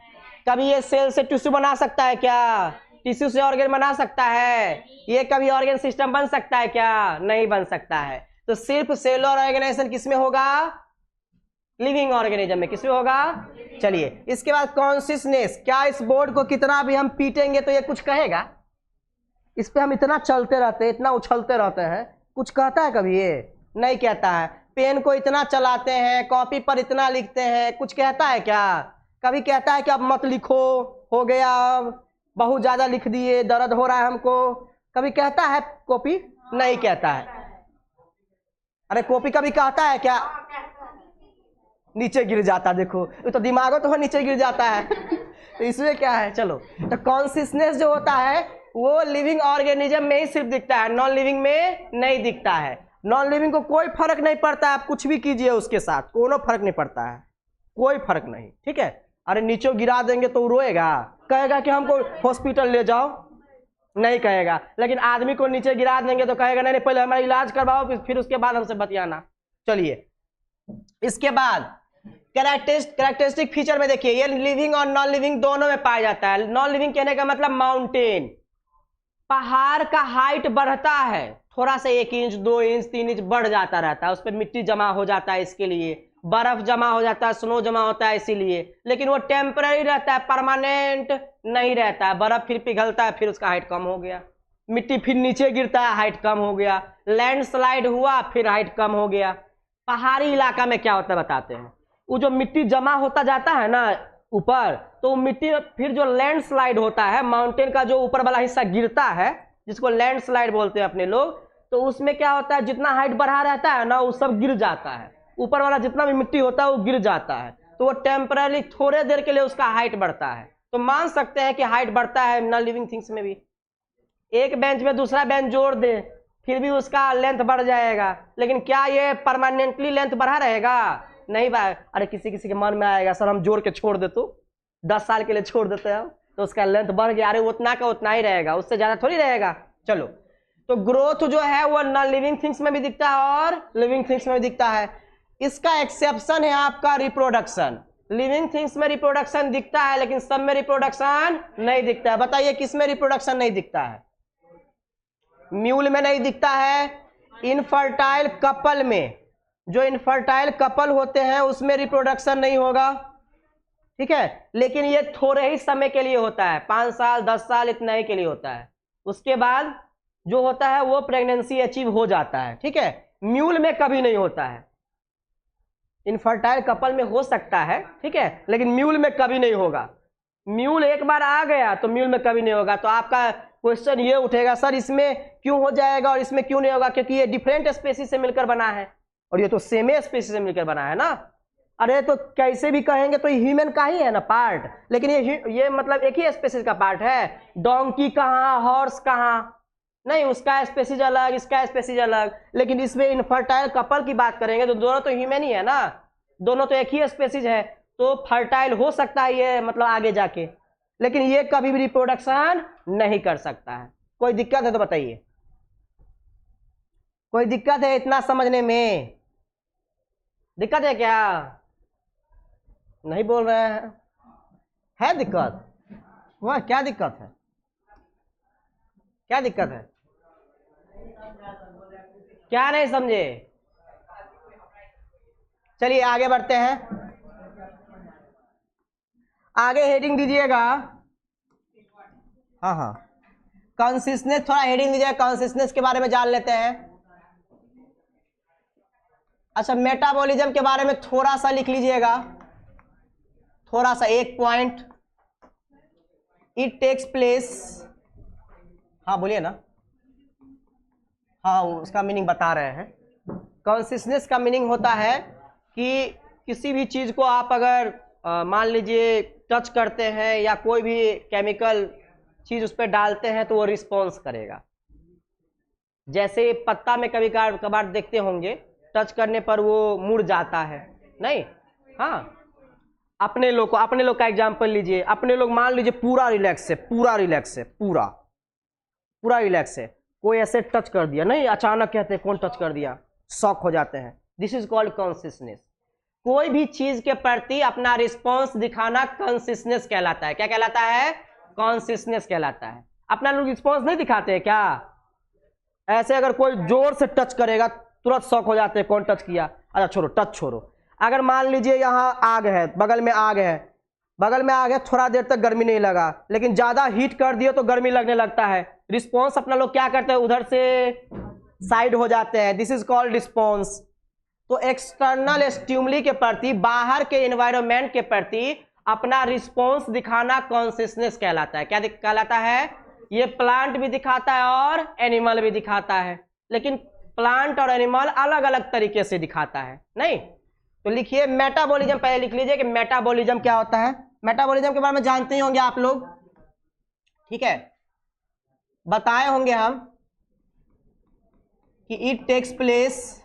कभी ये सेल से टिश्यू बना सकता है क्या? टिश्यू से ऑर्गन बना सकता है? ये कभी ऑर्गन सिस्टम बन सकता है क्या? नहीं बन सकता है। तो सिर्फ सेलुलर ऑर्गेनाइजेशन किसमें होगा? लिविंग ऑर्गेनिज्म में किसमें होगा? चलिए इसके बाद कॉन्सियसनेस, क्या इस बोर्ड को कितना भी हम पीटेंगे तो ये कुछ कहेगा? इस पे हम इतना चलते रहते हैं, इतना उछलते रहते हैं, कुछ कहता है कभी? ये नहीं कहता है। पेन को इतना चलाते हैं, कॉपी पर इतना लिखते हैं, कुछ कहता है क्या? कभी कहता है कि अब मत लिखो, हो गया, अब बहुत ज्यादा लिख दिए, दर्द हो रहा है हमको, कभी कहता है कॉपी? नहीं कहता है। अरे कॉपी कभी कहता है क्या? नीचे गिर जाता, देखो तो दिमागो तो नीचे गिर जाता है तो इसमें क्या है? चलो, तो कॉन्सियसनेस जो होता है वो लिविंग ऑर्गेनिज्म में ही सिर्फ दिखता है, नॉन लिविंग में नहीं दिखता है। नॉन लिविंग को कोई फर्क नहीं पड़ता है, आप कुछ भी कीजिए उसके साथ, कोनो फर्क नहीं पड़ता है, कोई फर्क नहीं, ठीक है। अरे नीचे गिरा देंगे तो रोएगा, कहेगा कि हमको हॉस्पिटल ले जाओ? नहीं कहेगा। लेकिन आदमी को नीचे गिरा देंगे तो कहेगा नहीं पहले हमारा इलाज करवाओ, फिर उसके बाद हमसे बतियाना। चलिए इसके बाद कैरेक्टरिस्टिक फीचर में देखिए, ये लिविंग और नॉन लिविंग दोनों में पाया जाता है। नॉन लिविंग कहने का मतलब माउंटेन, पहाड़ का हाइट बढ़ता है थोड़ा सा, 1 इंच 2 इंच 3 इंच बढ़ जाता रहता है, उस पर मिट्टी जमा हो जाता है, इसके लिए बर्फ जमा हो जाता है, स्नो जमा होता है इसीलिए। लेकिन वो टेम्पररी रहता है, परमानेंट नहीं रहता है। बर्फ फिर पिघलता है, फिर उसका हाइट कम हो गया, मिट्टी फिर नीचे गिरता है, हाइट कम हो गया, लैंडस्लाइड हुआ फिर हाइट कम हो गया। पहाड़ी इलाका में क्या होता है बताते हैं, वो जो मिट्टी जमा होता जाता है ना ऊपर, तो मिट्टी फिर जो लैंडस्लाइड होता है, माउंटेन का जो ऊपर वाला हिस्सा गिरता है जिसको लैंडस्लाइड बोलते हैं अपने लोग, तो उसमें क्या होता है, जितना हाइट बढ़ा रहता है ना वो सब गिर जाता है, ऊपर वाला जितना भी मिट्टी होता है वो गिर जाता है। तो वो टेम्पररी थोड़े देर के लिए उसका हाइट बढ़ता है। तो मान सकते हैं कि हाइट बढ़ता है नॉन लिविंग थिंग्स में भी। एक बेंच में दूसरा बेंच जोड़ दे फिर भी उसका लेंथ बढ़ जाएगा, लेकिन क्या ये परमानेंटली लेंथ बढ़ा रहेगा? नहीं भाई। अरे किसी किसी के मन में आएगा सर हम जोड़ के छोड़ दे, तो 10 साल के लिए छोड़ देते हैं तो उसका लेंथ बढ़ गया, अरे उतना का उतना ही रहेगा, उससे ज्यादा थोड़ी रहेगा। चलो, तो ग्रोथ जो है वो नॉन लिविंग थिंग्स में भी दिखता है और लिविंग थिंग्स में भी दिखता है। इसका एक्सेप्शन है आपका रिप्रोडक्शन। लिविंग थिंग्स में रिप्रोडक्शन दिखता है लेकिन सब में रिप्रोडक्शन नहीं दिखता है। बताइए किस में रिप्रोडक्शन नहीं दिखता है? म्यूल में नहीं दिखता है, इनफर्टाइल कपल में, जो इनफर्टाइल कपल होते हैं उसमें रिप्रोडक्शन नहीं होगा, ठीक है। लेकिन ये थोड़े ही समय के लिए होता है, 5 साल 10 साल इतना ही के लिए होता है। उसके बाद जो होता है वो प्रेगनेंसी अचीव हो जाता है, ठीक है। म्यूल में कभी नहीं होता है, इनफर्टाइल कपल में हो सकता है, ठीक है, लेकिन म्यूल में कभी नहीं होगा। म्यूल एक बार आ गया तो म्यूल में कभी नहीं होगा। तो आपका क्वेश्चन ये उठेगा सर इसमें क्यों हो जाएगा और इसमें क्यों नहीं होगा? क्योंकि ये डिफरेंट स्पेसीज से मिलकर बना है और ये तो सेम स्पेसीज से मिलकर बना है ना। अरे तो कैसे भी कहेंगे तो ह्यूमन का ही है ना पार्ट, लेकिन ये मतलब एक ही स्पेसीज का पार्ट है। डोंकी कहाँ, हॉर्स कहाँ, नहीं, उसका स्पेसीज अलग, इसका स्पेसीज अलग। लेकिन इसमें इनफर्टाइल कपल की बात करेंगे तो दोनों तो ह्यूमन ही है ना, दोनों तो एक ही स्पेसीज है, तो फर्टाइल हो सकता है ये मतलब आगे जाके, लेकिन ये कभी भी रिप्रोडक्शन नहीं कर सकता है। कोई दिक्कत है तो बताइए, कोई दिक्कत है इतना समझने में? दिक्कत है क्या? नहीं बोल रहे हैं, है दिक्कत? वह क्या दिक्कत है, क्या दिक्कत है, क्या नहीं समझे? चलिए आगे बढ़ते हैं, आगे हेडिंग दीजिएगा। हाँ हाँ, कॉन्सियसनेस थोड़ा हेडिंग दीजिएगा, कॉन्सियसनेस के बारे में जान लेते हैं। अच्छा, मेटाबॉलिज्म के बारे में थोड़ा सा लिख लीजिएगा, थोड़ा सा, 1 पॉइंट। इट टेक्स प्लेस, हाँ बोलिए ना, हाँ उसका मीनिंग बता रहे हैं। कॉन्सियसनेस का मीनिंग होता है कि किसी भी चीज को आप अगर मान लीजिए टच करते हैं या कोई भी केमिकल चीज उस पर डालते हैं तो वो रिस्पॉन्स करेगा। जैसे पत्ता में कभी कभार देखते होंगे टच करने पर वो मुड़ जाता है, नहीं? हाँ, अपने लोग का एग्जांपल लीजिए। अपने लोग मान लीजिए पूरा रिलैक्स है, पूरा रिलैक्स है, कोई ऐसे टच कर दिया, नहीं अचानक कहते हैं कौन टच कर दिया, शॉक हो जाते हैं। This is called consciousness. कोई भी चीज के प्रति अपना रिस्पॉन्स दिखाना कॉन्सियसनेस कहलाता है। क्या कहलाता है? कॉन्सियसनेस कहलाता है। अपना लोग रिस्पॉन्स नहीं दिखाते हैं क्या? ऐसे अगर कोई जोर से टच करेगा तुरंत शॉक हो जाते हैं, कौन टच किया, अच्छा छोड़ो, टच छोड़ो। अगर मान लीजिए यहाँ आग है, बगल में आग है, बगल में आग है, थोड़ा देर तक गर्मी नहीं लगा, लेकिन ज्यादा हीट कर दिए तो गर्मी लगने लगता है। रिस्पॉन्स अपना लोग क्या करते हैं, उधर से साइड हो जाते हैं। This is called response. तो एक्सटर्नल स्टिमुली के प्रति, बाहर के एनवायरनमेंट के प्रति अपना रिस्पॉन्स दिखाना कॉन्शियसनेस कहलाता है। क्या कहलाता है? ये प्लांट भी दिखाता है और एनिमल भी दिखाता है, लेकिन प्लांट और एनिमल अलग अलग तरीके से दिखाता है, नहीं? तो लिखिए मेटाबॉलिज्म, पहले लिख लीजिए कि मेटाबॉलिज्म क्या होता है। मेटाबॉलिज्म के बारे में जानते ही होंगे आप लोग, ठीक है, बताए होंगे हम कि it takes place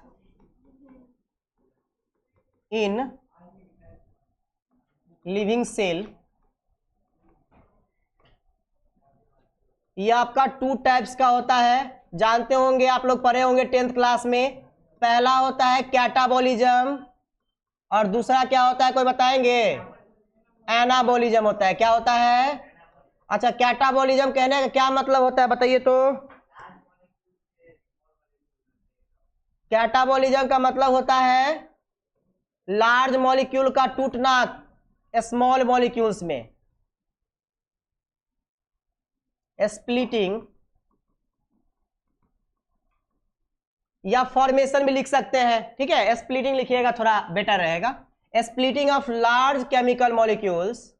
in living cell. ये आपका 2 टाइप्स का होता है, जानते होंगे आप लोग, पढ़े होंगे 10th क्लास में। पहला होता है कैटाबॉलिज्म और दूसरा क्या होता है, कोई बताएंगे? एनाबॉलिज्म होता है। क्या होता है? अच्छा, कैटाबॉलिज्म कहने का क्या मतलब होता है बताइए तो? कैटाबॉलिज्म का मतलब होता है लार्ज मॉलिक्यूल का टूटना स्मॉल मॉलिक्यूल्स में, स्प्लिटिंग, या फॉर्मेशन भी लिख सकते हैं, ठीक है। स्प्लिटिंग लिखिएगा थोड़ा बेटर रहेगा। Splitting of large chemical molecules.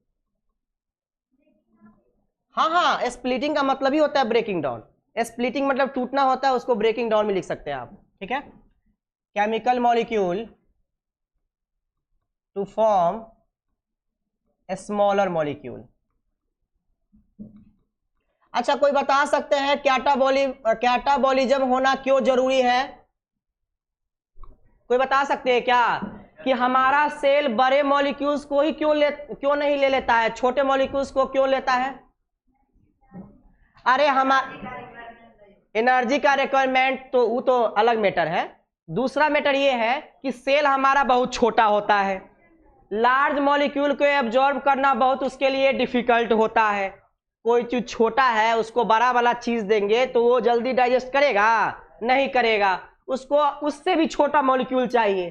हाँ हाँ, स्प्लिटिंग का मतलब ही होता है ब्रेकिंग डाउन। स्प्लिटिंग मतलब टूटना होता है, उसको ब्रेकिंग डाउन में लिख सकते हैं आप, ठीक है। Chemical molecule to form a smaller molecule. अच्छा, कोई बता सकते हैं कैटाबॉलिज्म होना क्यों जरूरी है? कोई बता सकते हैं क्या कि हमारा सेल बड़े मॉलिक्यूल्स को ही क्यों नहीं ले लेता है, छोटे मॉलिक्यूल्स को क्यों लेता है? अरे एनर्जी का रिक्वायरमेंट तो वो तो अलग मैटर है। दूसरा मैटर ये है कि सेल हमारा बहुत छोटा होता है, लार्ज मॉलिक्यूल को एब्जॉर्ब करना बहुत उसके लिए डिफिकल्ट होता है। कोई चीज छोटा है, उसको बड़ा वाला चीज देंगे तो वो जल्दी डाइजेस्ट करेगा? नहीं करेगा, उसको उससे भी छोटा मॉलिक्यूल चाहिए।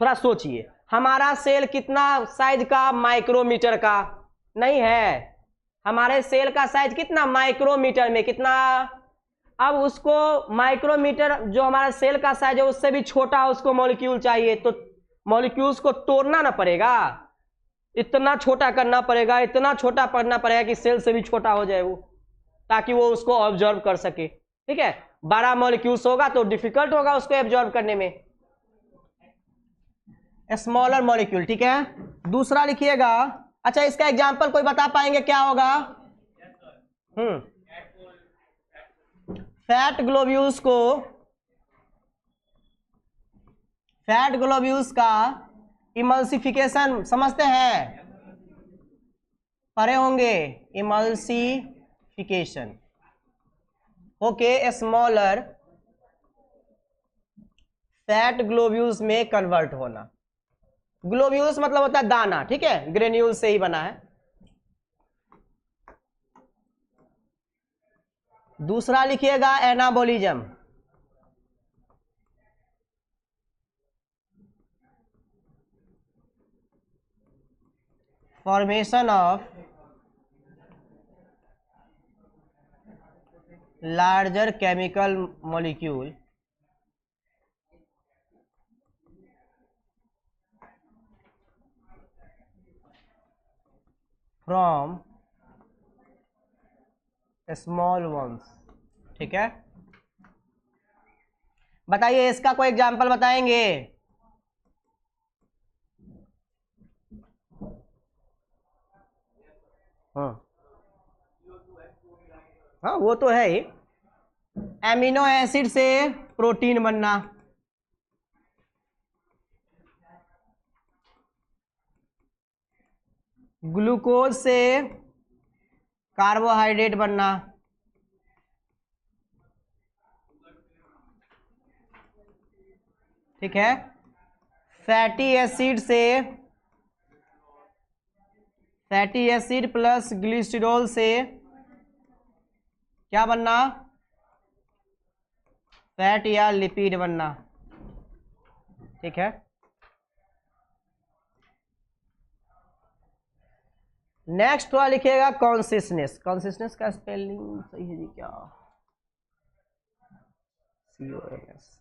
थोड़ा सोचिए, हमारा सेल कितना साइज का? माइक्रोमीटर का नहीं है, हमारे सेल का साइज कितना? माइक्रोमीटर में कितना? अब उसको माइक्रोमीटर जो हमारा सेल का साइज है उससे भी छोटा उसको मॉलिक्यूल चाहिए, तो मॉलिक्यूल्स को तोड़ना ना पड़ेगा, इतना छोटा करना पड़ेगा, इतना छोटा करना पड़ेगा कि सेल से भी छोटा हो जाए वो, ताकि वो उसको ऑब्जर्व कर सके, ठीक है। बड़ा मॉलिक्यूल्स होगा तो डिफिकल्ट होगा उसको एब्जॉर्ब करने में। स्मॉलर मॉलिक्यूल, ठीक है। दूसरा लिखिएगा। अच्छा, इसका एग्जांपल कोई बता पाएंगे क्या होगा? फैट ग्लोब्यूल्स का इमल्सिफिकेशन समझते हैं, पढ़े होंगे, emulsification okay, smaller fat globules में कन्वर्ट होना। ग्लोब्यूल्स मतलब होता है दाना, ठीक है, ग्रेन्यूल से ही बना है। दूसरा लिखिएगा anabolism. Formation of larger chemical molecule from small once, ठीक है। बताइए इसका कोई एग्जांपल बताएंगे? हाँ वो तो है ही, एमिनो एसिड से प्रोटीन बनना, ग्लूकोज से कार्बोहाइड्रेट बनना, ठीक है। फैटी एसिड प्लस ग्लिसरॉल से क्या बनना? फैट या लिपिड बनना, ठीक है। नेक्स्ट थोड़ा लिखिएगा कॉन्सियसनेस। कॉन्सियसनेस का स्पेलिंग सही है जी क्या? CONS।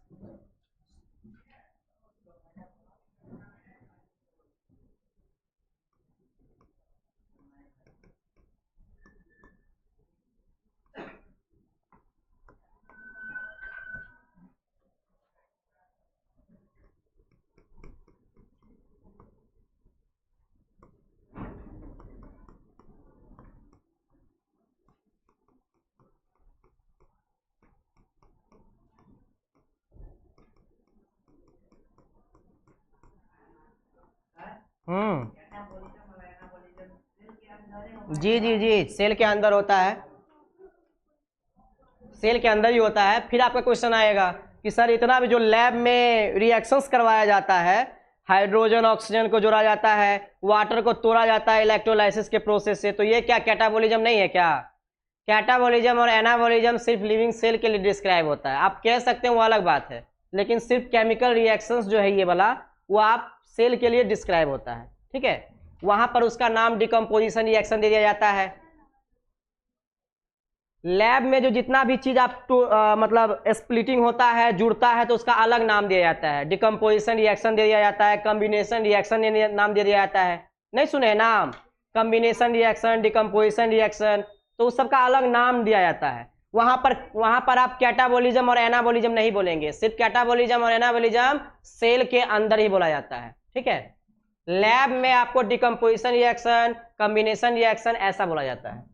जी जी जी, सेल के अंदर होता है, सेल के अंदर ही होता है। फिर आपका क्वेश्चन आएगा कि सर इतना भी जो लैब में रिएक्शंस करवाया जाता है, हाइड्रोजन ऑक्सीजन को जोड़ा जाता है, वाटर को तोड़ा जाता है इलेक्ट्रोलाइसिस के प्रोसेस से, तो ये क्या कैटाबॉलिज्म नहीं है क्या? कैटाबॉलिज्म और एनाबॉलिज्म सिर्फ लिविंग सेल के लिए डिस्क्राइब होता है। आप कह सकते हैं वो अलग बात है, लेकिन सिर्फ केमिकल रिएक्शंस जो है ये वाला, वो आप सेल के लिए डिस्क्राइब होता है, ठीक है। वहां पर उसका नाम डिकम्पोजिशन रिएक्शन दे दिया जाता है। लैब में जो जितना भी चीज आप मतलब स्प्लिटिंग होता है, जुड़ता है, तो उसका अलग नाम दिया जाता है। डिकम्पोजिशन रिएक्शन दे दिया जाता है, कम्बिनेशन रिएक्शन नाम दे दिया जाता है। नहीं सुने नाम? कम्बिनेशन रिएक्शन, डिकम्पोजिशन रिएक्शन, तो उस सबका अलग नाम दिया जाता है। वहां पर आप कैटाबॉलिज्म और एनाबॉलिज्म नहीं बोलेंगे, सिर्फ कैटाबॉलिज्म और एनाबॉलिज्म सेल के अंदर ही बोला जाता है, ठीक है। लैब में आपको डिकम्पोजिशन रिएक्शन, कम्बिनेशन रिएक्शन ऐसा बोला जाता है।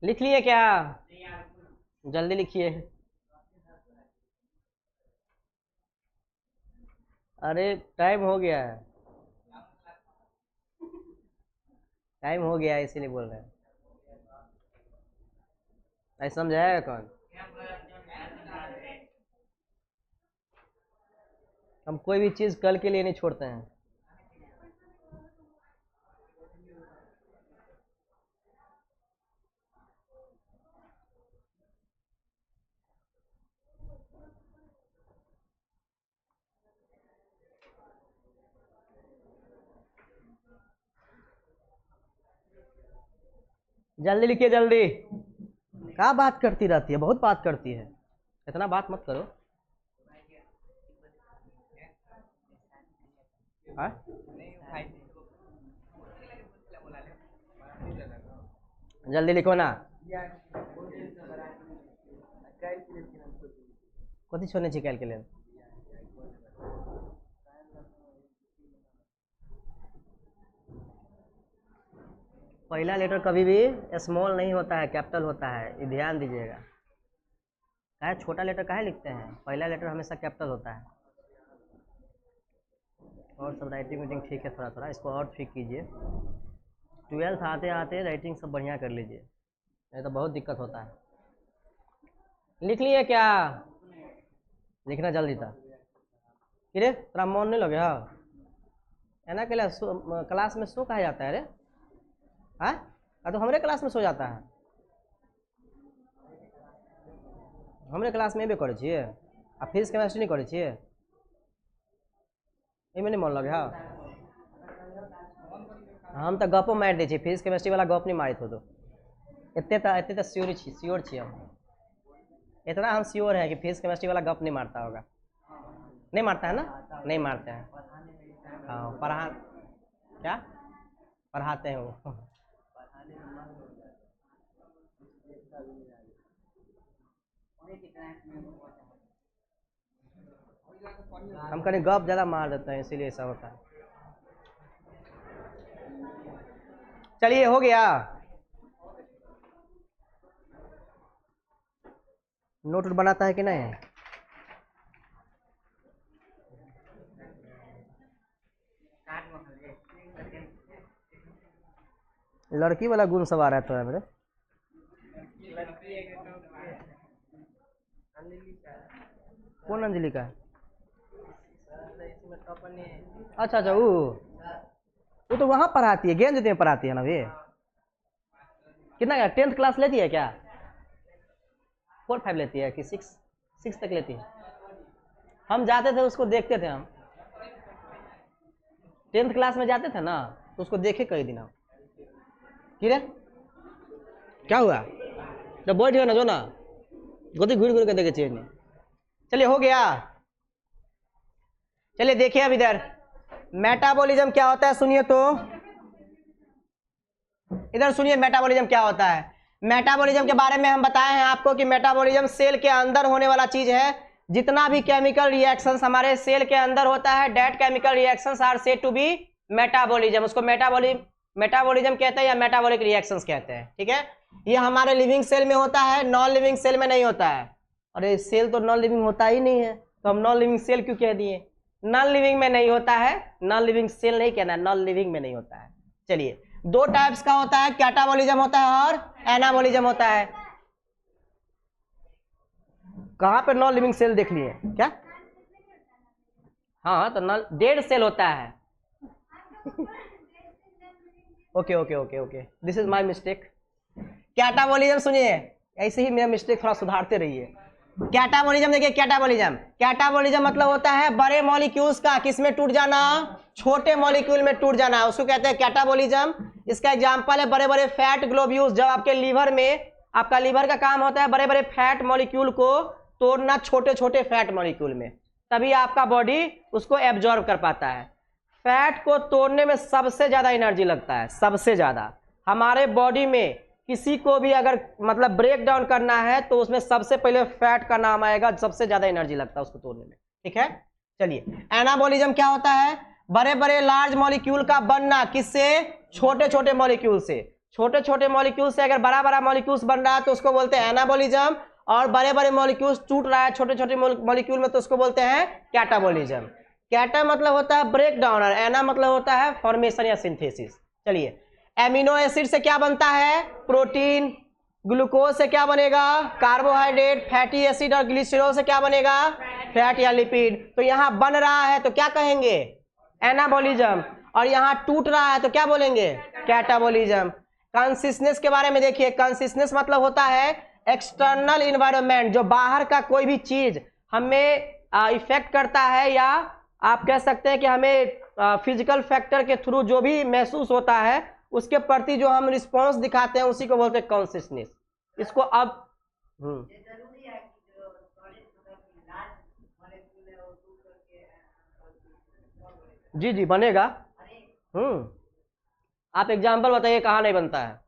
लिख लिए क्या? जल्दी लिखिए। अरे टाइम हो गया है, टाइम हो गया है इसीलिए बोल रहे हैं। ऐसा समझाएगा कौन? हम कोई भी चीज़ कल के लिए नहीं छोड़ते हैं। जल्दी लिखिए जल्दी। क्या बात करती रहती है, बहुत बात करती है, इतना बात मत करो। हाँ? जल्दी लिखो ना। कथी छोड़ने चाहिए कैलकुलेट? पहला लेटर कभी भी स्मॉल नहीं होता है, कैपिटल होता है, ये ध्यान दीजिएगा। काहे छोटा लेटर काहे लिखते हैं? पहला लेटर हमेशा कैपिटल होता है। और सब राइटिंग वाइटिंग ठीक है, थोड़ा थोड़ा इसको और ठीक कीजिए। 12th आते आते राइटिंग सब बढ़िया कर लीजिए, नहीं तो बहुत दिक्कत होता है। लिख लिए क्या? लिखना जल्दी था। किरे तेरा मन नहीं लगे? हाँ एना के लिए क्लास में सो कहा जाता है रे? हाँ तो हमारे क्लास में सो जाता है, हमारे क्लास में एबे करे छिए आ फिजिक्स केमिस्ट्री नहीं करे छिए? एमे नहीं मन लगे? हाँ हम तो गपो मार दी, फिजिक्स केमिस्ट्री वाला गप नहीं मारित हो तो इतने तो श्योर छी हम, इतना हम श्योर है कि फिजिक्स केमिस्ट्री वाला गप नहीं मारता होगा, नहीं मारता है ना, नहीं मारते हैं। हाँ क्या पढ़ाते हैं वो। हम कहीं गप ज़्यादा मार देते हैं इसीलिए ऐसा होता है। चलिए हो गया, नोट बनाता है कि नहीं? लड़की वाला गुण सब आ रहा है मेरे। कौन अंजलि का है? अच्छा वो तो वहाँ पढ़ाती है, गेंद में पढ़ाती है ना वे। कितना 10th क्लास लेती है क्या? 4-5 लेती है कि 6 तक लेती है? हम जाते थे उसको देखते थे, हम 10th क्लास में जाते थे ना तो उसको देखे कई दिन हम। किरे क्या हुआ? जब बैठ गया ना जो ना गोदी घूर के देखे चीज नहीं। चलिए हो गया, चलिए देखिए अब इधर मेटाबॉलिज्म क्या होता है, सुनिए तो इधर सुनिए मेटाबॉलिज्म क्या होता है। मेटाबॉलिज्म के बारे में हम बताए हैं आपको कि मेटाबॉलिज्म सेल के अंदर होने वाला चीज है। जितना भी केमिकल रिएक्शंस हमारे सेल के अंदर होता है, that chemical reactions are said to be metabolism. उसको मेटाबॉलिज्म कहते हैं या मेटाबॉलिक रिएक्शंस कहते हैं, ठीक है। ये हमारे लिविंग सेल में होता है, नॉन लिविंग सेल में नहीं होता है। अरे सेल तो नॉन लिविंग होता ही नहीं है, तो हम नॉन लिविंग सेल क्यों कह दिए? नॉन लिविंग में नहीं होता है, नॉन लिविंग सेल नहीं कहना, नॉन लिविंग में नहीं होता है। चलिए 2 टाइप्स का होता है, कैटाबॉलिज्म होता है और एनाबॉलिज्म होता है। कहां पे नॉन लिविंग सेल देख लिए क्या? हाँ तो नॉन डेड सेल होता है। Okay this is my mistake. Catabolism सुनिए, ऐसे ही मेरा मिस्टेक थोड़ा सुधारते रहिए। कैटाबॉलिज्म देखिए, कैटाबॉलिज्म मतलब होता है बड़े मॉलिक्यूल्स का किसमें टूट जाना, छोटे मॉलिक्यूल में टूट जाना, उसको कहते हैं कैटाबॉलिज्म। इसका एग्जांपल है बड़े बड़े फैट ग्लोब्यूल्स। जब आपके लीवर में, आपका लीवर का काम होता है बड़े बड़े फैट मॉलिक्यूल को तोड़ना छोटे छोटे फैट मॉलिक्यूल में, तभी आपका बॉडी उसको एब्जॉर्ब कर पाता है। फैट को तोड़ने में सबसे ज्यादा एनर्जी लगता है, सबसे ज्यादा। हमारे बॉडी में किसी को भी अगर मतलब ब्रेक डाउन करना है तो उसमें सबसे पहले फैट का नाम आएगा, सबसे ज्यादा एनर्जी लगता है उसको तोड़ने में, ठीक है। चलिए एनाबॉलिज्म क्या होता है? बड़े बड़े लार्ज मॉलिक्यूल का बनना, किससे? छोटे छोटे मॉलिक्यूल से। छोटे छोटे मॉलिक्यूल से अगर बड़ा बड़ा मॉलिक्यूल्स बन रहा है तो उसको बोलते हैं एनाबॉलिज्म, और बड़े बड़े मॉलिक्यूल्स टूट रहा है छोटे छोटे मॉलिक्यूल में तो उसको बोलते हैं कैटाबॉलिज्म। कैटा मतलब होता है ब्रेक डाउन और एना मतलब होता है फॉर्मेशन या सिंथेसिस। चलिए एमिनो एसिड से क्या बनता है? प्रोटीन। ग्लूकोज से क्या बनेगा? कार्बोहाइड्रेट। फैटी एसिड और ग्लिसरॉल से क्या बनेगा? फैट या लिपिड। तो यहाँ बन रहा है तो क्या कहेंगे? एनाबॉलिज्म। और यहाँ टूट रहा है तो क्या बोलेंगे? कैटाबॉलिज्म। कंसिस्टेंस के बारे में देखिए, कंसिस्टेंस मतलब होता है एक्सटर्नल इन्वायरमेंट, जो बाहर का कोई भी चीज हमें इफेक्ट करता है, या आप कह सकते हैं कि हमें फिजिकल फैक्टर के थ्रू जो भी महसूस होता है उसके प्रति जो हम रिस्पॉन्स दिखाते हैं उसी को बोलते हैं कॉन्सियसनेस। इसको अब जी बनेगा। आप एग्जांपल बताइए कहाँ नहीं बनता है?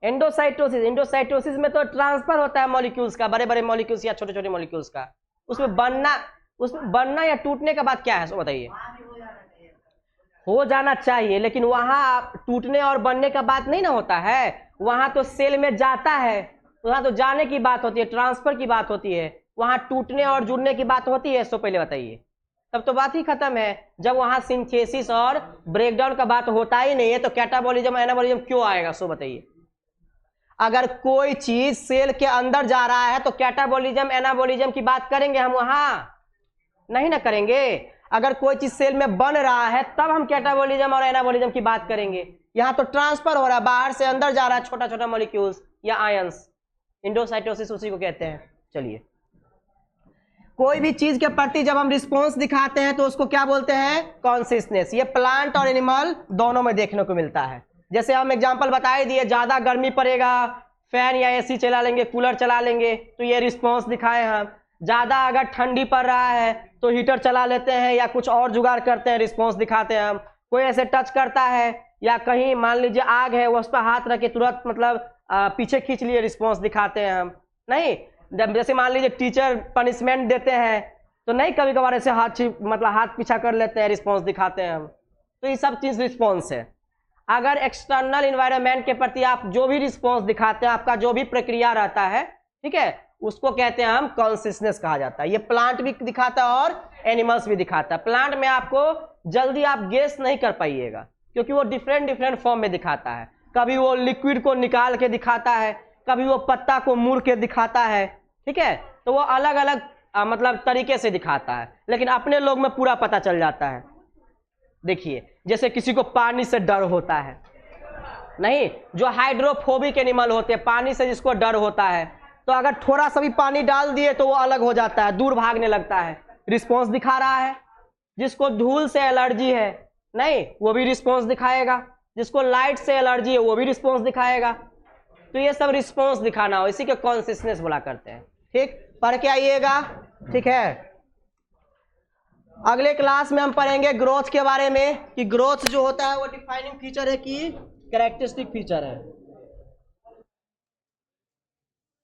एंडोसाइटोसिस में तो ट्रांसफर होता है मॉलिक्यूल्स का, बड़े बड़े मॉलिक्यूल्स या छोटे छोटे मॉलिक्यूल्स का। उसमें बनना या टूटने का बात क्या है, सो बताइए। हो जाना चाहिए, लेकिन वहां टूटने और बनने का बात नहीं ना होता है। वहां तो सेल में जाता है, वहां तो जाने की बात होती है, ट्रांसफर की बात होती है। वहां टूटने और जुड़ने की बात होती है, सो पहले बताइए, तब तो बात ही खत्म है। जब वहां सिंथेसिस और ब्रेकडाउन का बात होता ही नहीं है तो कैटाबॉलिज्म एनाबॉलिज्म क्यों आएगा, सो बताइए। अगर कोई चीज सेल के अंदर जा रहा है तो कैटाबॉलिज्म एनाबॉलिज्म की बात करेंगे हम, वहां नहीं ना करेंगे। अगर कोई चीज सेल में बन रहा है तब हम कैटाबॉलिज्म और एनाबॉलिज्म की बात करेंगे। यहां तो ट्रांसफर हो रहा है, बाहर से अंदर जा रहा है छोटा छोटा मॉलिक्यूल्स या आयंस। इंडोसाइटोसिस उसी को कहते हैं। चलिए कोई भी चीज के प्रति जब हम रिस्पॉन्स दिखाते हैं तो उसको क्या बोलते हैं? कॉन्सियसनेस। ये प्लांट और एनिमल दोनों में देखने को मिलता है। जैसे हम एग्जांपल बता ही दिए, ज़्यादा गर्मी पड़ेगा फैन या एसी चला लेंगे, कूलर चला लेंगे तो ये रिस्पॉन्स दिखाए हम। ज़्यादा अगर ठंडी पड़ रहा है तो हीटर चला लेते हैं या कुछ और जुगाड़ करते हैं, रिस्पॉन्स दिखाते हैं हम। कोई ऐसे टच करता है या कहीं मान लीजिए आग है, उस पर हाथ रख के तुरंत मतलब पीछे खींच लिए, रिस्पॉन्स दिखाते हैं हम। नहीं, जब जैसे मान लीजिए टीचर पनिशमेंट देते हैं तो नहीं, कभी कभार ऐसे हाथ पीछा कर लेते हैं, रिस्पॉन्स दिखाते हैं हम। तो ये सब चीज़ रिस्पॉन्स है। अगर एक्सटर्नल इन्वायरमेंट के प्रति आप जो भी रिस्पॉन्स दिखाते हैं, आपका जो भी प्रक्रिया रहता है, ठीक है, उसको कहते हैं हम कॉन्शियसनेस कहा जाता है। ये प्लांट भी दिखाता है और एनिमल्स भी दिखाता है। प्लांट में आपको जल्दी आप गेस नहीं कर पाइएगा क्योंकि वो डिफरेंट फॉर्म में दिखाता है। कभी वो लिक्विड को निकाल के दिखाता है, कभी वो पत्ता को मुड़ के दिखाता है, ठीक है, तो वो अलग अलग मतलब तरीके से दिखाता है, लेकिन अपने लोग में पूरा पता चल जाता है। देखिए, जैसे किसी को पानी से डर होता है, नहीं, जो हाइड्रोफोबिक एनिमल होते हैं, पानी से जिसको डर होता है, तो अगर थोड़ा सा भी पानी डाल दिए तो वो अलग हो जाता है, दूर भागने लगता है, रिस्पॉन्स दिखा रहा है। जिसको धूल से एलर्जी है, नहीं, वो भी रिस्पॉन्स दिखाएगा। जिसको लाइट से एलर्जी है वो भी रिस्पॉन्स दिखाएगा। तो ये सब रिस्पॉन्स दिखाना हो, इसी के कॉन्शियसनेस बोला करते हैं। ठीक, पढ़ के आइएगा, ठीक है। अगले क्लास में हम पढ़ेंगे ग्रोथ के बारे में कि ग्रोथ जो होता है वो डिफाइनिंग फीचर है कि कैरेक्टरिस्टिक फीचर है।